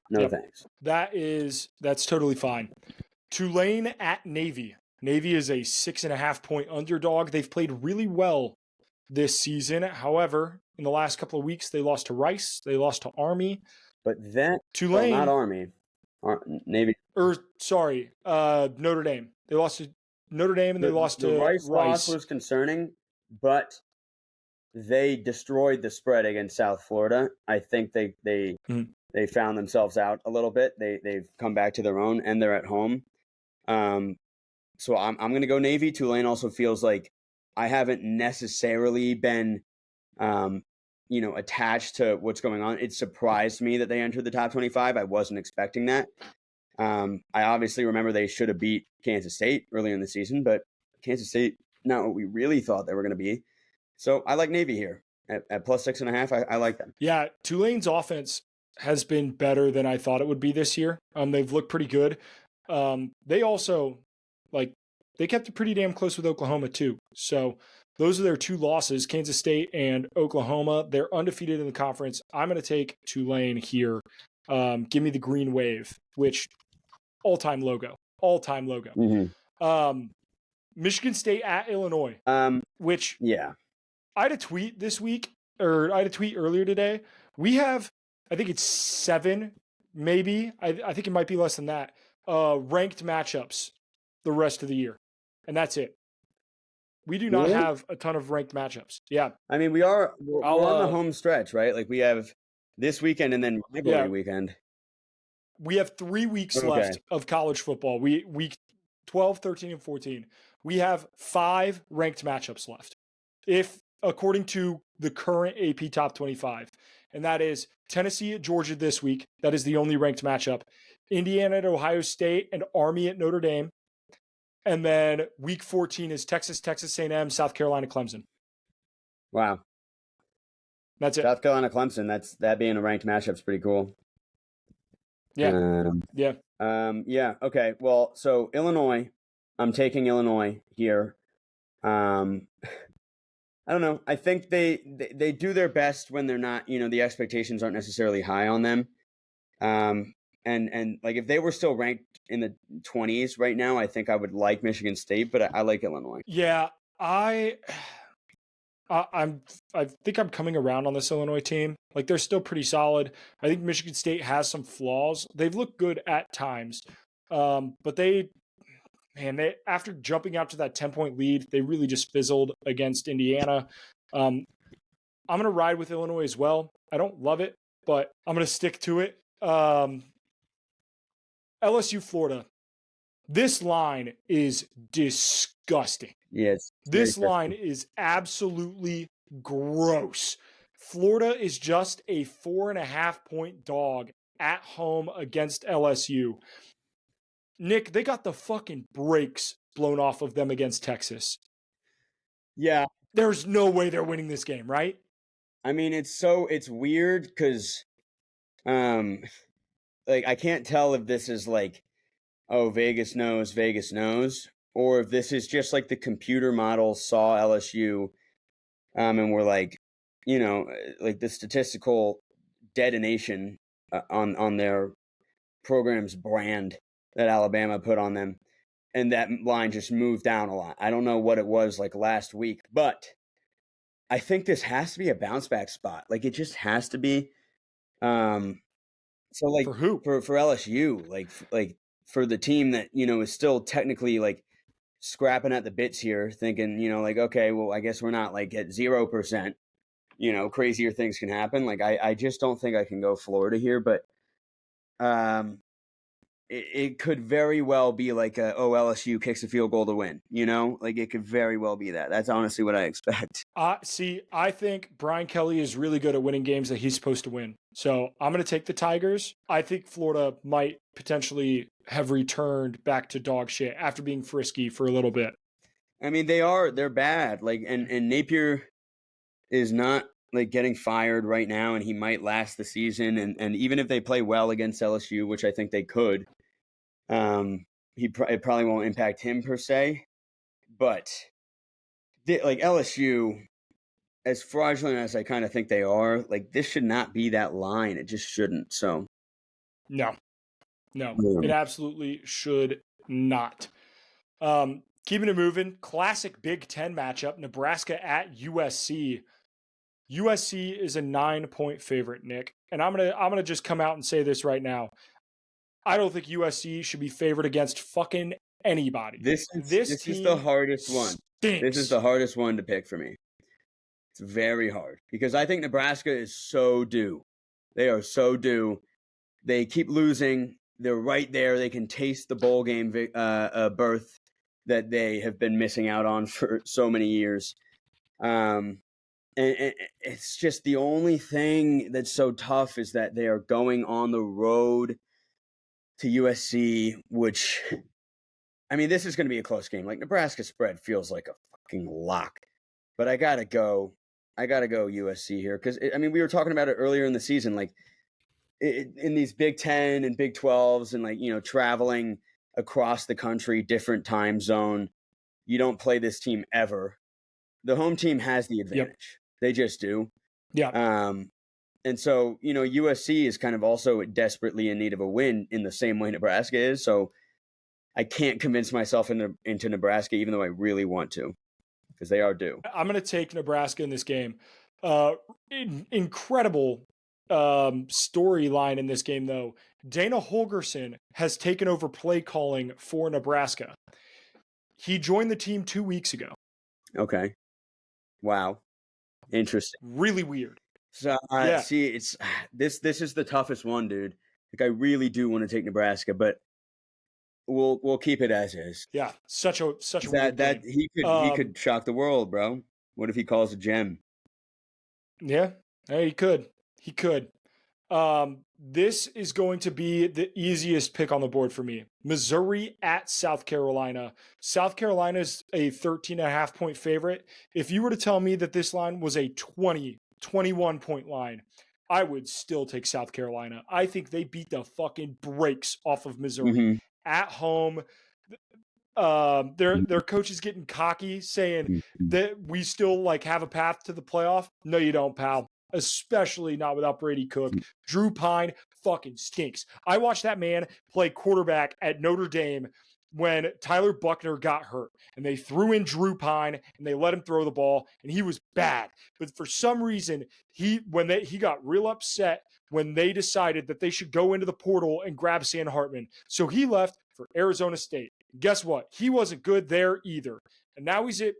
No thanks. That's totally fine. Tulane at Navy. Navy is a 6.5-point underdog. They've played really well this season. However, in the last couple of weeks, they lost to Rice. They lost to Army. But Tulane, not Army. Navy. Notre Dame. They lost to Notre Dame and they lost The to Rice loss Rice. was concerning, but they destroyed the spread against South Florida. I think Mhm. they found themselves out a little bit. They've come back to their own, and they're at home. So I'm going to go Navy. Tulane also feels like I haven't necessarily been, attached to what's going on. It surprised me that they entered the top 25. I wasn't expecting that. I obviously remember they should have beat Kansas State earlier in the season, but Kansas State not what we really thought they were going to be. So I like Navy here at plus 6.5. I like them. Yeah, Tulane's offense has been better than I thought it would be this year. They've looked pretty good. They also they kept it pretty damn close with Oklahoma too. So those are their two losses, Kansas State and Oklahoma. They're undefeated in the conference. I'm going to take Tulane here. Give me the green wave, which all-time logo. Mm-hmm. Michigan State at Illinois, which Yeah. I had a tweet this week, or I had a tweet earlier today. We have, I think it's 7, maybe. I think it might be less than that. Ranked matchups the rest of the year, and that's it. We do not Really? have a ton of ranked matchups. Yeah. I mean, we're on the home stretch, right? Like we have this weekend and then rivalry weekend. We have 3 weeks left of college football. Week 12, 13, and 14. We have 5 ranked matchups left. If according to the current AP Top 25, and that is Tennessee at Georgia this week. That is the only ranked matchup. Indiana at Ohio State and Army at Notre Dame. And then week 14 is Texas A&M, South Carolina, Clemson. Wow. That's it. South Carolina, Clemson. That being a ranked matchup is pretty cool. Yeah. Yeah. Okay. Well, so Illinois, I'm taking Illinois here. I don't know. I think they do their best when they're not, the expectations aren't necessarily high on them. And like if they were still ranked in the 20s right now, I think I would like Michigan State, but I like Illinois. Yeah, I think I'm coming around on this Illinois team. Like they're still pretty solid. I think Michigan State has some flaws. They've looked good at times, but they after jumping out to that 10-point lead, they really just fizzled against Indiana. I'm going to ride with Illinois as well. I don't love it, but I'm going to stick to it. LSU, Florida. This line is disgusting. Yes. This line is absolutely gross. Florida is just a 4.5-point dog at home against LSU. Nick, they got the fucking brakes blown off of them against Texas. Yeah. There's no way they're winning this game, right? I mean, it's weird because, like, I can't tell if this is like, oh, Vegas knows, or if this is just like the computer model saw LSU, and we're like, like the statistical detonation on their program's brand that Alabama put on them, and that line just moved down a lot. I don't know what it was like last week, but I think this has to be a bounce back spot. Like it just has to be. So like for who? For LSU, like for the team that is still technically like scrapping at the bits here, thinking like okay, well I guess we're not like at 0%. Crazier things can happen. Like I just don't think I can go Florida here, but it could very well be like LSU kicks a field goal to win. Like it could very well be that. That's honestly what I expect. See, I think Brian Kelly is really good at winning games that he's supposed to win. So I'm going to take the Tigers. I think Florida might potentially have returned back to dog shit after being frisky for a little bit. I mean, they're bad. Like, and Napier is not like getting fired right now, and he might last the season. And even if they play well against LSU, which I think they could, it probably won't impact him per se. But like LSU, as fraudulent as I kind of think they are, like this should not be that line. It just shouldn't. So no, it absolutely should not. Keeping it moving, classic Big Ten matchup, Nebraska at USC. USC is a 9-point favorite, Nick. And I'm gonna just come out and say this right now. I don't think USC should be favored against fucking anybody. This is the hardest one. Stinks. This is the hardest one to pick for me. It's very hard because I think Nebraska is so due. They are so due. They keep losing. They're right there. They can taste the bowl game berth that they have been missing out on for so many years. And it's just the only thing that's so tough is that they are going on the road to USC, which, I mean, this is going to be a close game. Like, Nebraska spread feels like a fucking lock. But I got to go USC here because, I mean, we were talking about it earlier in the season. Like, in these Big 10 and Big 12s and, like, you know, traveling across the country, different time zone, you don't play this team ever. The home team has the advantage. Yep. They just do. Yeah. And so, you know, USC is kind of also desperately in need of a win in the same way Nebraska is. So I can't convince myself into Nebraska, even though I really want to, because they are due. I'm going to take Nebraska in this game. Incredible storyline in this game, though. Dana Holgorsen has taken over play calling for Nebraska. He joined the team 2 weeks ago. Okay. Wow. Interesting. Really weird. So see, it's this is the toughest one, dude. Like, I really do want to take Nebraska, but we'll keep it as is. Yeah, such a weird that game. he could shock the world, bro. What if he calls a gem? Yeah, he could. This is going to be the easiest pick on the board for me. Missouri at South Carolina. South Carolina is a 13.5-point favorite. If you were to tell me that this line was a 21-point line, I would still take South Carolina. I think they beat the fucking brakes off of Missouri at home. Their coach is getting cocky, saying that we still like have a path to the playoff. No, you don't, pal. Especially not without Brady Cook. Drew Pine fucking stinks. I watched that man play quarterback at Notre Dame when Tyler Buckner got hurt, and they threw in Drew Pine and they let him throw the ball, and he was bad. But for some reason, he got real upset when they decided that they should go into the portal and grab Sam Hartman. So he left for Arizona State. Guess what? He wasn't good there either. And now he's at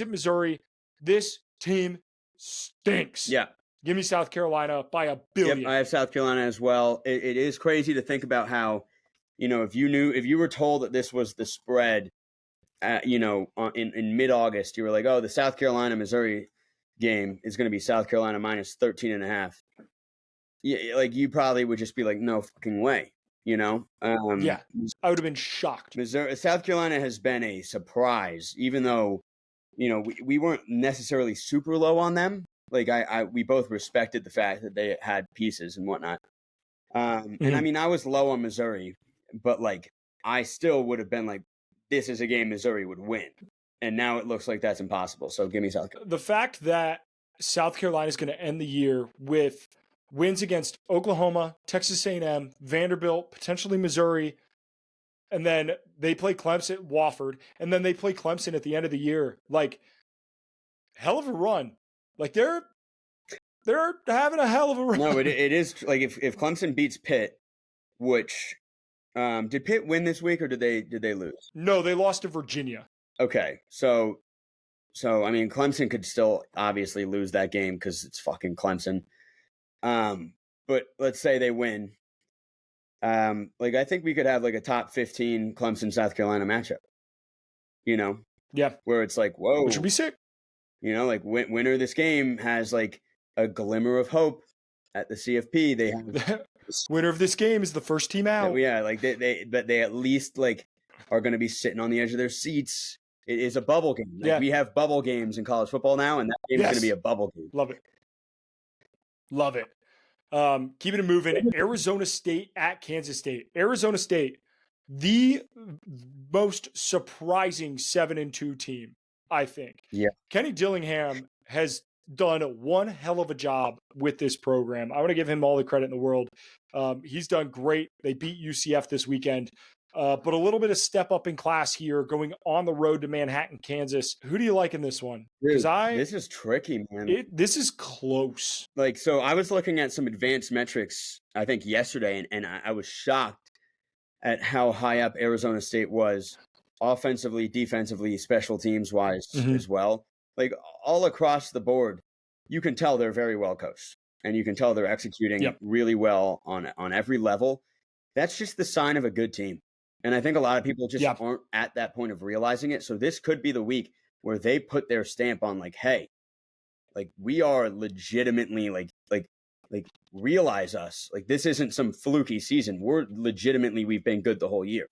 Missouri. This team stinks. Yeah. Give me South Carolina by a billion. Yep, I have South Carolina as well. It is crazy to think about how, you know, if you were told that this was the spread, you know, in mid-August, you were like, oh, the South Carolina-Missouri game is going to be South Carolina minus 13.5. Yeah, like, you probably would just be like, no fucking way, you know? Yeah, I would have been shocked. South Carolina has been a surprise, even though, you know, we weren't necessarily super low on them. Like, we both respected the fact that they had pieces and whatnot. And I mean, I was low on Missouri, but like, I still would have been like, this is a game Missouri would win. And now it looks like that's impossible. So give me South Carolina. The fact that South Carolina is going to end the year with wins against Oklahoma, Texas A&M, Vanderbilt, potentially Missouri, and then they play Clemson, Wofford, and then they play Clemson at the end of the year. Like, hell of a run. Like, they're having a hell of a run. No, it is like, if Clemson beats Pitt, which did Pitt win this week or did they lose? No, they lost to Virginia. Okay, so I mean, Clemson could still obviously lose that game because it's fucking Clemson. But let's say they win. Like, I think we could have like a top 15 Clemson South Carolina matchup. You know? Yeah. Where it's like, whoa. Which would be sick. You know, like, winner of this game has like a glimmer of hope at the CFP. They have winner of this game is the first team out. Yeah, like they at least like are going to be sitting on the edge of their seats. It is a bubble game. Like, we have bubble games in college football now, and that game is going to be a bubble game. Love it. Keeping it moving. Arizona State at Kansas State. Arizona State, the most surprising 7-2 team, I think. Yeah. Kenny Dillingham has done one hell of a job with this program. I want to give him all the credit in the world. He's done great. They beat UCF this weekend. But a little bit of step up in class here, going on the road to Manhattan, Kansas. Who do you like in this one? Because this is tricky, man. This is close. Like, so I was looking at some advanced metrics, I think yesterday, and I was shocked at how high up Arizona State was offensively, defensively, special teams wise as well. Like all across the board, you can tell they're very well coached, and you can tell they're executing Yep. really well on every level. That's just the sign of a good team. And I think a lot of people just aren't at that point of realizing it. So this could be the week where they put their stamp on, like, hey, like we are legitimately like realize us. Like this isn't some fluky season. We're legitimately, we've been good the whole year.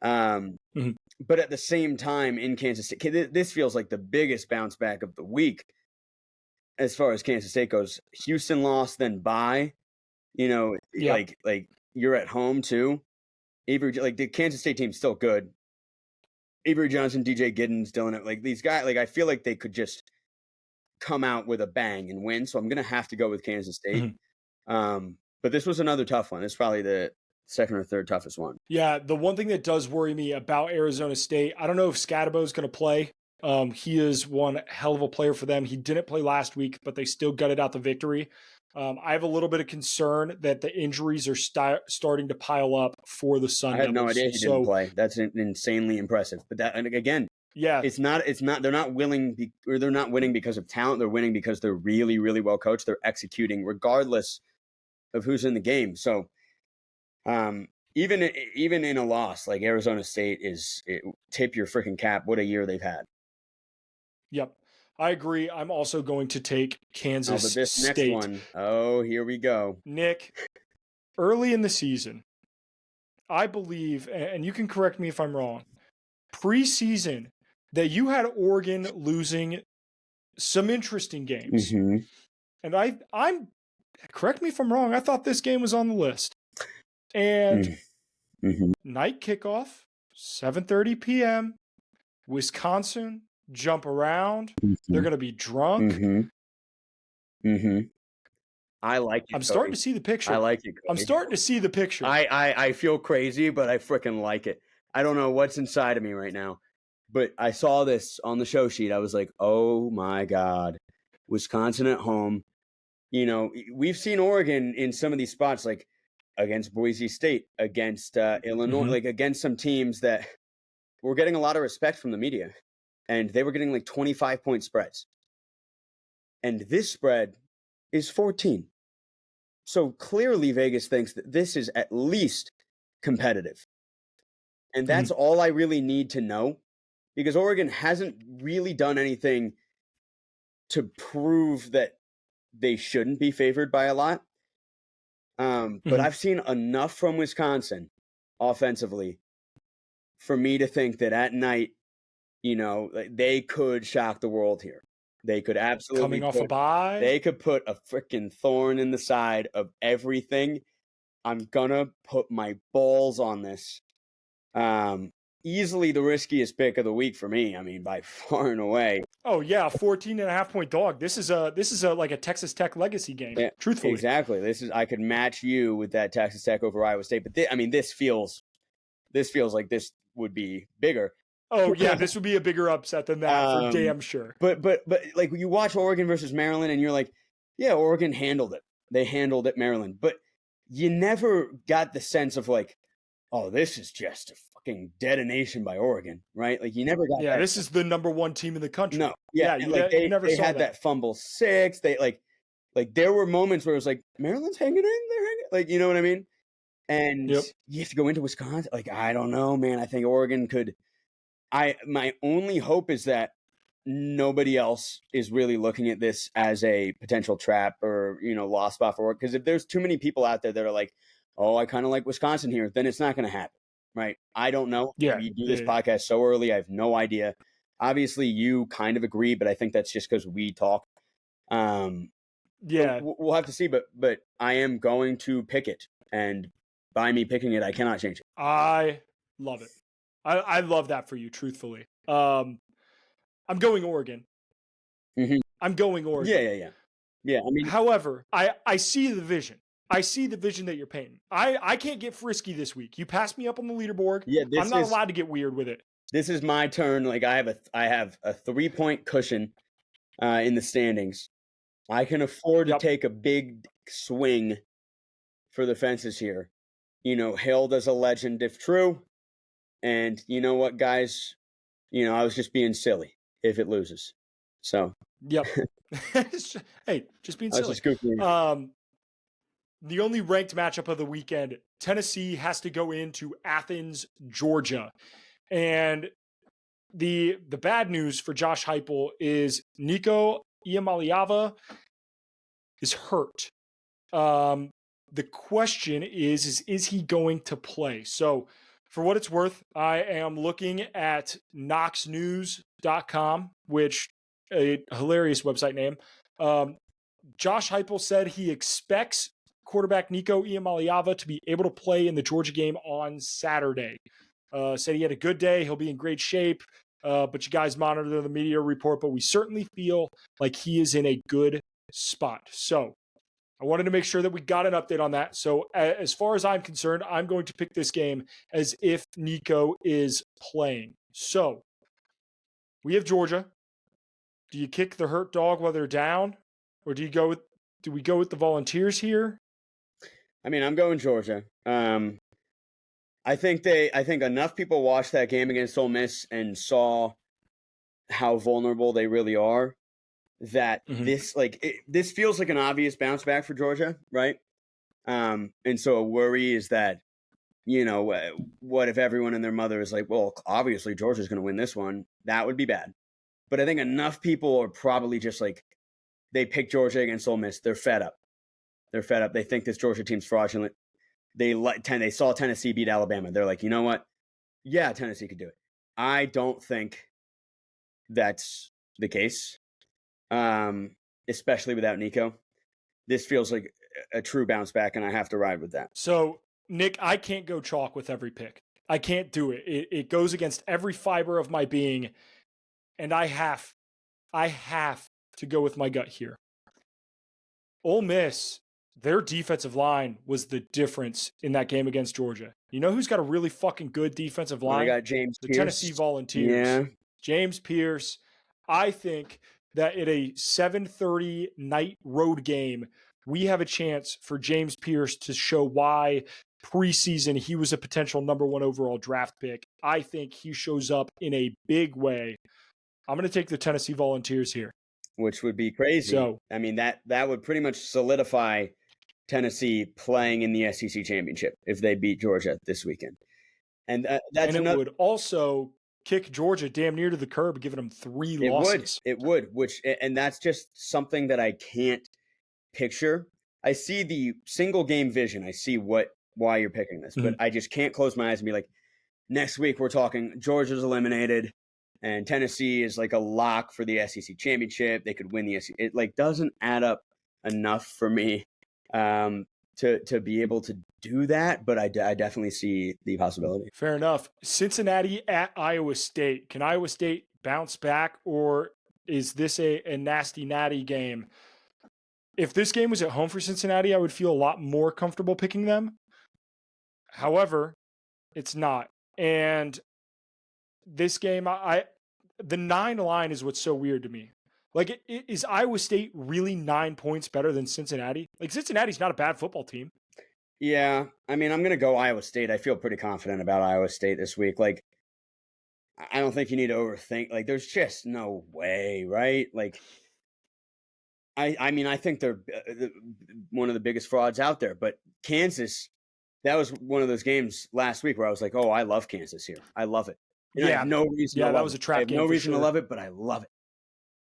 But at the same time, in Kansas State, this feels like the biggest bounce back of the week as far as Kansas State goes. Houston lost, then bye. You know, like you're at home too. Avery, like the Kansas State team's still good. Avery Johnson, DJ Giddens, Dylan, like these guys, like I feel like they could just come out with a bang and win. So I'm gonna have to go with Kansas State. But this was another tough one. It's probably the second or third toughest one. Yeah, the one thing that does worry me about Arizona State, I don't know if Scadabo's going to play. He is one hell of a player for them. He didn't play last week, but they still gutted out the victory. I have a little bit of concern that the injuries are starting to pile up for the Sun Devils. I had no idea he didn't play. That's insanely impressive. But that, and again, it's not. They're not willing, or they're not winning because of talent. They're winning because they're really, really well coached. They're executing regardless of who's in the game. So, even in a loss, like Arizona State tip your freaking cap. What a year they've had. Yep. I agree. I'm also going to take Kansas but this State. Next one, here we go. Nick, early in the season, I believe, and you can correct me if I'm wrong, preseason, that you had Oregon losing some interesting games. And I'm correct me if I'm wrong, I thought this game was on the list. And night kickoff, 7:30 p.m., Wisconsin, jump around. They're going to be drunk. I like it. I'm starting to see the picture. I like it. Cody. I'm starting to see the picture. I feel crazy, but I freaking like it. I don't know what's inside of me right now, but I saw this on the show sheet. I was like, oh my God, Wisconsin at home. You know, we've seen Oregon in some of these spots, like against Boise State, against Illinois, like against some teams that were getting a lot of respect from the media, and they were getting like 25-point spreads. And this spread is 14. So clearly Vegas thinks that this is at least competitive. And that's all I really need to know, because Oregon hasn't really done anything to prove that they shouldn't be favored by a lot. But I've seen enough from Wisconsin offensively for me to think that at night, you know, they could shock the world here. They could absolutely coming off a bye. They could put a freaking thorn in the side of everything. I'm gonna put my balls on this. Easily the riskiest pick of the week for me. I mean, by far and away. Oh yeah, 14.5-point dog. This is a like a Texas Tech legacy game. Yeah, truthfully, exactly. I could match you with that Texas Tech over Iowa State, but this feels like this would be bigger. Oh yeah, this would be a bigger upset than that for damn sure. But like you watch Oregon versus Maryland, and you're like, yeah, Oregon handled it. They handled it, Maryland. But you never got the sense of like, oh, this is just a fucking detonation by Oregon, right? Like you never got. Yeah, this is the number one team in the country. No, yeah, you never saw had that fumble 6. They like there were moments where it was like Maryland's hanging in, they're hanging, like you know what I mean. And you have to go into Wisconsin. Like I don't know, man. I think Oregon could. My only hope is that nobody else is really looking at this as a potential trap or, you know, lost spot for work. Because if there's too many people out there that are like, oh, I kind of like Wisconsin here, then it's not going to happen, right? I don't know. Yeah. We do this podcast so early. I have no idea. Obviously, you kind of agree, but I think that's just because we talk. Yeah. We'll have to see. But I am going to pick it. And by me picking it, I cannot change it. I love it. I love that for you, truthfully. I'm going Oregon. I'm going Oregon. Yeah. I mean, however, I see the vision. I see the vision that you're painting. I can't get frisky this week. You passed me up on the leaderboard. Yeah, I'm not allowed to get weird with it. This is my turn. Like I have a 3-point cushion in the standings. I can afford to take a big swing for the fences here. hailed as a legend if true. And you know what, guys? I was just being silly if it loses. So Yep. Hey, just being I was silly. just goofing. The only ranked matchup of the weekend, Tennessee has to go into Athens, Georgia. And the bad news for Josh Heupel is Nico Iamaleava is hurt. The question is he going to play? So for what it's worth, I am looking at knoxnews.com, which a hilarious website name. Josh Heupel said he expects quarterback Nico Iamaleava to be able to play in the Georgia game on Saturday. Said he had a good day. He'll be in great shape. But you guys monitor the media report. But we certainly feel like he is in a good spot. So I wanted to make sure that we got an update on that. So as far as I'm concerned, I'm going to pick this game as if Nico is playing. So we have Georgia. Do you kick the hurt dog while they're down? Or do we go with the Volunteers here? I mean, I'm going Georgia. I think enough people watched that game against Ole Miss and saw how vulnerable they really are that this feels like an obvious bounce back for Georgia, right? And so a worry is that, what if everyone and their mother is like, well, obviously Georgia's going to win this one. That would be bad. But I think enough people are probably just like, they picked Georgia against Ole Miss. They're fed up. They think this Georgia team's fraudulent. They saw Tennessee beat Alabama. They're like, you know what? Yeah, Tennessee could do it. I don't think that's the case, especially without Nico. This feels like a true bounce back, and I have to ride with that. So, Nick, I can't go chalk with every pick. I can't do it. It goes against every fiber of my being, and I have to go with my gut here. Ole Miss, their defensive line was the difference in that game against Georgia. You know who's got a really fucking good defensive line? I got James Pierce. Tennessee Volunteers. Yeah. James Pierce. I think that in a 7:30 night road game, we have a chance for James Pierce to show why preseason he was a potential number 1 overall draft pick. I think he shows up in a big way. I'm going to take the Tennessee Volunteers here. Which would be crazy. So, I mean, that would pretty much solidify Tennessee playing in the SEC championship if they beat Georgia this weekend. And it would also kick Georgia damn near to the curb, giving them 3 losses. It would, and that's just something that I can't picture. I see the single game vision. I see why you're picking this, but I just can't close my eyes and be like, next week we're talking Georgia's eliminated and Tennessee is like a lock for the SEC championship. They could win the SEC. It like doesn't add up enough for me to be able to do that, but I definitely see the possibility. Fair enough. Cincinnati at Iowa State. Can Iowa State bounce back, or is this a nasty natty game? If this game was at home for Cincinnati, I would feel a lot more comfortable picking them. However, it's not. And this game, the 9 line is what's so weird to me. Like, is Iowa State really 9 points better than Cincinnati? Like, Cincinnati's not a bad football team. Yeah, I mean, I'm going to go Iowa State. I feel pretty confident about Iowa State this week. Like, I don't think you need to overthink. Like, there's just no way, right? Like, I mean, I think they're one of the biggest frauds out there. But Kansas, that was one of those games last week where I was like, oh, I love Kansas here. I love it. And I have no reason to love that was a trap it. I have game no reason to love it, but I love it.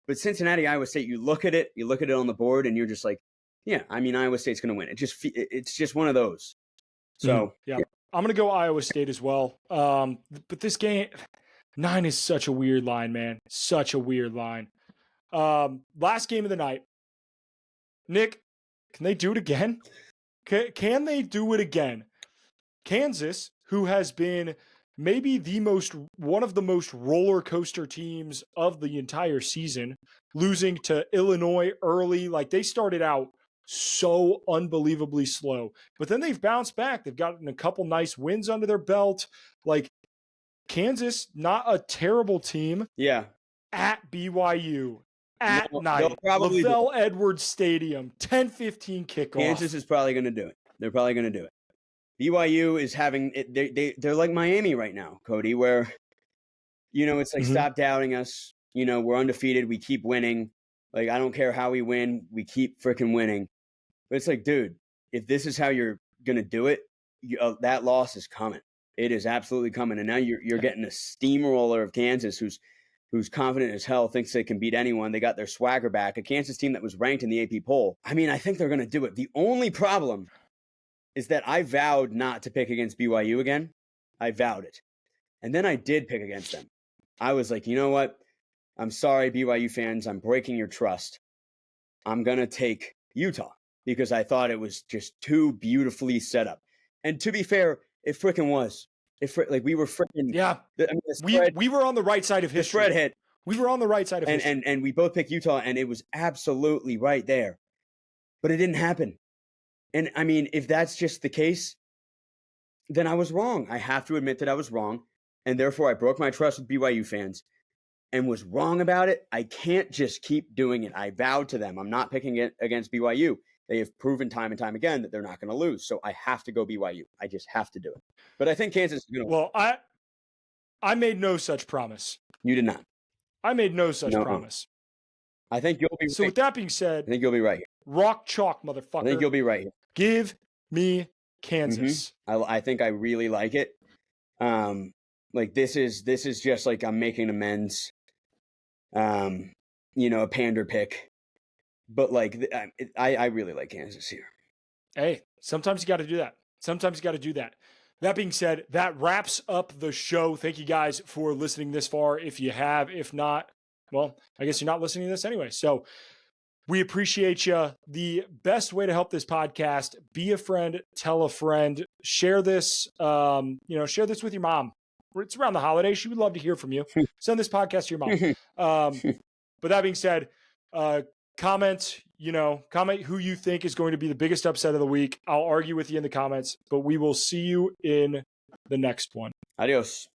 But Cincinnati, Iowa State, you look at it on the board, and you're just like, yeah, I mean, Iowa State's going to win. It's just one of those. So yeah, I'm going to go Iowa State as well. But this game, 9 is such a weird line, man. Such a weird line. Last game of the night. Nick, can they do it again? Can they do it again? Kansas, who has been maybe one of the most roller coaster teams of the entire season, losing to Illinois early. Like, they started out so unbelievably slow, but then they've bounced back. They've gotten a couple nice wins under their belt. Like, Kansas, not a terrible team. Yeah. At BYU. At night, Lavelle Edwards Stadium, 10:15 kickoff. Kansas is probably going to do it. They're probably going to do it BYU is having it. They're like Miami right now, Cody, where it's like stop doubting us. We're undefeated. We keep winning. Like I don't care how we win, we keep freaking winning. But it's like, dude, if this is how you're gonna do it, that loss is coming. It is absolutely coming. And now you're getting a steamroller of Kansas, who's confident as hell, thinks they can beat anyone. They got their swagger back. A Kansas team that was ranked in the AP poll. I mean, I think they're gonna do it. The only problem is that I vowed not to pick against BYU again. I vowed it. And then I did pick against them. I was like, you know what? I'm sorry, BYU fans. I'm breaking your trust. I'm going to take Utah because I thought it was just too beautifully set up. And to be fair, it freaking was. We were freaking. Yeah. I mean, the spread, we were on the right side of history. The spread hit. We were on the right side of history. And we both picked Utah, and it was absolutely right there. But it didn't happen. And I mean, if that's just the case, then I was wrong. I have to admit that I was wrong. And therefore, I broke my trust with BYU fans and was wrong about it. I can't just keep doing it. I vowed to them I'm not picking it against BYU. They have proven time and time again that they're not going to lose. So I have to go BYU. I just have to do it. But I think Kansas is going to win. Well, I made no such promise. You did not. I made no such promise. I think you'll be So right. With that being said, I think you'll be right here. Rock chalk, motherfucker. I think you'll be right here. Give me Kansas. I think I really like it. Like this is just like I'm making amends. A pander pick, but like I really like Kansas here. Hey, sometimes you got to do that. That being said, that wraps up the show. Thank you guys for listening this far. If you have, if not, well, I guess you're not listening to this anyway. So we appreciate you. The best way to help this podcast, be a friend, tell a friend, share this, share this with your mom. It's around the holidays. She would love to hear from you. Send this podcast to your mom. But that being said, comment who you think is going to be the biggest upset of the week. I'll argue with you in the comments, but we will see you in the next one. Adios.